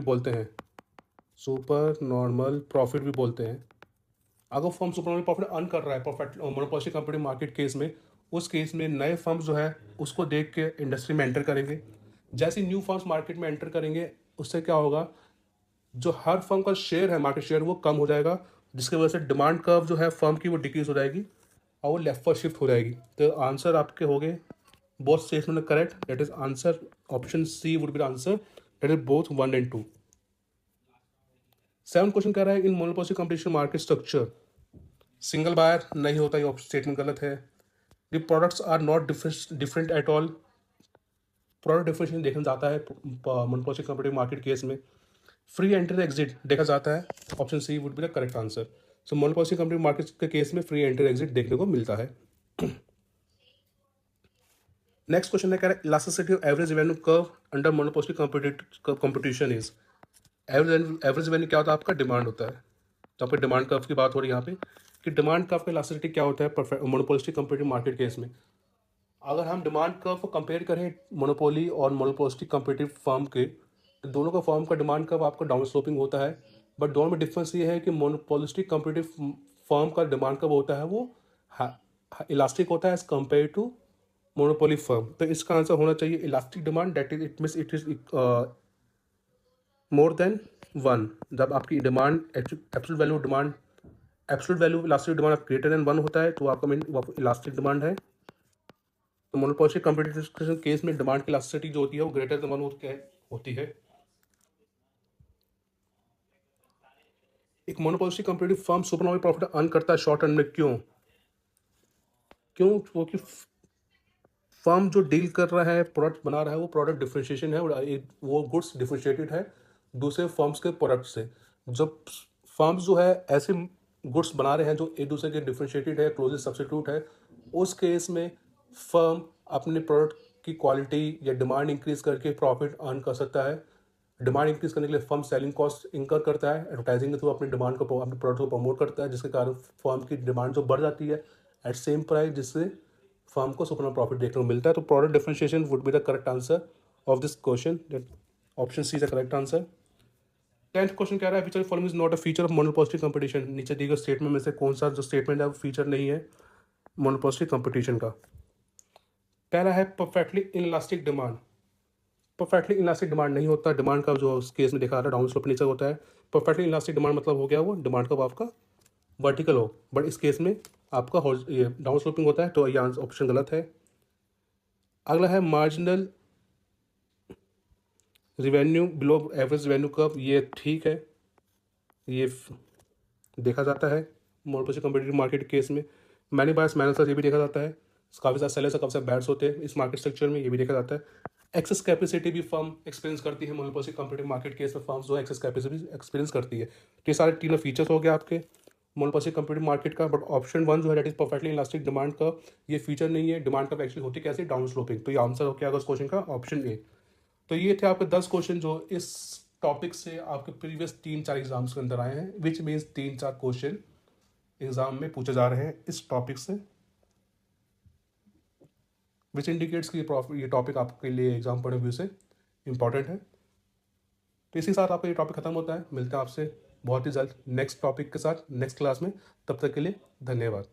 बोलते हैं, अगर firm super normal profit earn कर रहा है perfect monopolistic competitive market case में, उस केस में नए फर्म्स जो है उसको देख के इंडस्ट्री में एंटर करेंगे। जैसे न्यू फर्म्स मार्केट में एंटर करेंगे उससे क्या होगा? जो हर फर्म का शेयर है, मार्केट शेयर, वो कम हो जाएगा, जिसकी वजह से डिमांड कर्व जो है फर्म की वो डिक्रीज हो जाएगी और वो लेफ्ट पर शिफ्ट हो जाएगी। तो आंसर आपके हो गए both statement correct, that is answer option C would be the answer, that is both 1 and 2। 7th question कह रहा है in monopolistic competition market structure single buyer नहीं होता, ये स्टेटमेंट गलत है। The products are not different at all. Product differentiation देखा जाता है मोनोपोलिस्टिक कंपटीटिव मार्केट केस में। फ्री एंट्री एग्जिट देखा जाता है, option C would be the correct answer. So monopolistic competitive market के केस में फ्री एंट्री एग्जिट देखने को मिलता है। नेक्स्ट क्वेश्चन है कह रहा है elasticity of average revenue curve under monopolistic competition is. Average revenue क्या होता है? आपका डिमांड होता है, तो आपकी डिमांड कर्व की बात हो रही है यहाँ पे कि डिमांड कर्व का इलास्टिसिटी क्या होता है मोनोपोलिस्टिक कंपटीटिव मार्केट केस में। अगर हम डिमांड कर्व को कंपेयर करें मोनोपोली और मोनोपोलिस्टिक कंपटीटिव फर्म के, तो दोनों का फर्म का डिमांड कर्व आपका डाउन स्लोपिंग होता है, बट दोनों में डिफरेंस ये है कि मोनोपोलिस्टिक कॉम्पिटिटिव फर्म का डिमांड कर्व होता है वो इलास्टिक होता है as compare to monopoly firm. तो इसका आंसर होना चाहिए elastic demand, that is it means it is more than 1। जब आपकी demand absolute value demand absolute value elastic demand greater than 1 होता है तो आपका मीन वो इलास्टिक डिमांड है। तो मोनोपोलिस्टिक कंपटीशन केस में डिमांड की इलास्टिसिटी जो होती है वो ग्रेटर देन 1 होती है। एक monopolistic competitive firm supernormal profit earn करता है शॉर्ट टर्म में, क्यों? वो कि फर्म जो डील कर रहा है, प्रोडक्ट बना रहा है, वो प्रोडक्ट डिफरेंशिएशन है और वो गुड्स डिफरेंशिएटेड है दूसरे फर्म्स के प्रोडक्ट से। जब फर्म्स जो है ऐसे गुड्स बना रहे हैं जो एक दूसरे के डिफरेंशिएटेड है, क्लोजेस्ट सब्स्टिट्यूट है, उस केस में फर्म अपने प्रोडक्ट की क्वालिटी या डिमांड इंक्रीज करके प्रॉफिट अर्न कर सकता है। डिमांड इंक्रीज करने के लिए फर्म सेलिंग कॉस्ट इंकर करता है, एडवर्टाइजिंग के थ्रू अपनी डिमांड को अपने प्रोडक्ट को प्रमोट करता है, जिसके कारण फर्म की डिमांड जो बढ़ जाती है एट सेम प्राइस, जिससे फर्म को सुपर प्रॉफिट देखने को मिलता है। तो product differentiation would be the correct answer of this question. Option C is the correct answer. 10th question कह रहा है which following is not a feature of monopolistic competition. नीचे दी गई स्टेटमेंट में से कौन सा जो स्टेटमेंट है वो फीचर नहीं है मोनोपोलिस्टिक कंपटीशन का। पहला है perfectly inelastic demand. Perfectly elastic demand नहीं होता, डिमांड का जो उस केस में देखा रहा है डाउन स्लोप नेचर होता है। परफेक्टली इलास्टिक डिमांड मतलब हो गया वो डिमांड का आपका वर्टिकल हो, बट इस केस में आपका ये डाउन स्लोपिंग होता है, तो ये ऑप्शन गलत है। अगला है marginal revenue below average revenue curve, ये ठीक है, ये देखा जाता है मोनोपोलिस्टिक कॉम्पिटिटिव मार्केट केस में। मैनी बायर्स मैनेजर्स ये भी देखा जाता है, काफ़ी सारे सेलर्स काफ़ी सारे बैट्स होते हैं इस मार्केट स्ट्रक्चर में, ये भी देखा जाता है। एक्सेस कैपेसिटी भी फर्म एक्सपीरियंस करती है मोनोपोलिस्टिक कॉम्पिटिटिव मार्केट केस में, फर्म्स जो एक्सेस कैपेसिटी एक्सपीरियंस करती है। तो ये सारे तीनों फीचर्स हो गए आपके मोनोपोलिस्टिक कॉम्पिटिटिव मार्केट का। बट ऑप्शन 1 जो है that is perfectly elastic demand का, ये फीचर नहीं है। डिमांड का एक्चुअली होती कैसे, डाउन स्लोपिंग। तो ये आंसर हो गया अगर क्वेश्चन का ऑप्शन ए। तो ये थे आपके 10 क्वेश्चन जो इस टॉपिक से आपके प्रीवियस 3-4 एग्जाम्स के अंदर आए हैं, विच मीन्स 3-4 क्वेश्चन एग्जाम में पूछे जा रहे हैं इस टॉपिक से, विच इंडिकेट्स कि ये टॉपिक आपके लिए एग्जाम पॉइंट ऑफ व्यू से इंपॉर्टेंट है। तो इसी साथ आपका ये टॉपिक खत्म होता है। मिलते हैं आपसे बहुत ही जल्द नेक्स्ट टॉपिक के साथ नेक्स्ट क्लास में। तब तक के लिए धन्यवाद।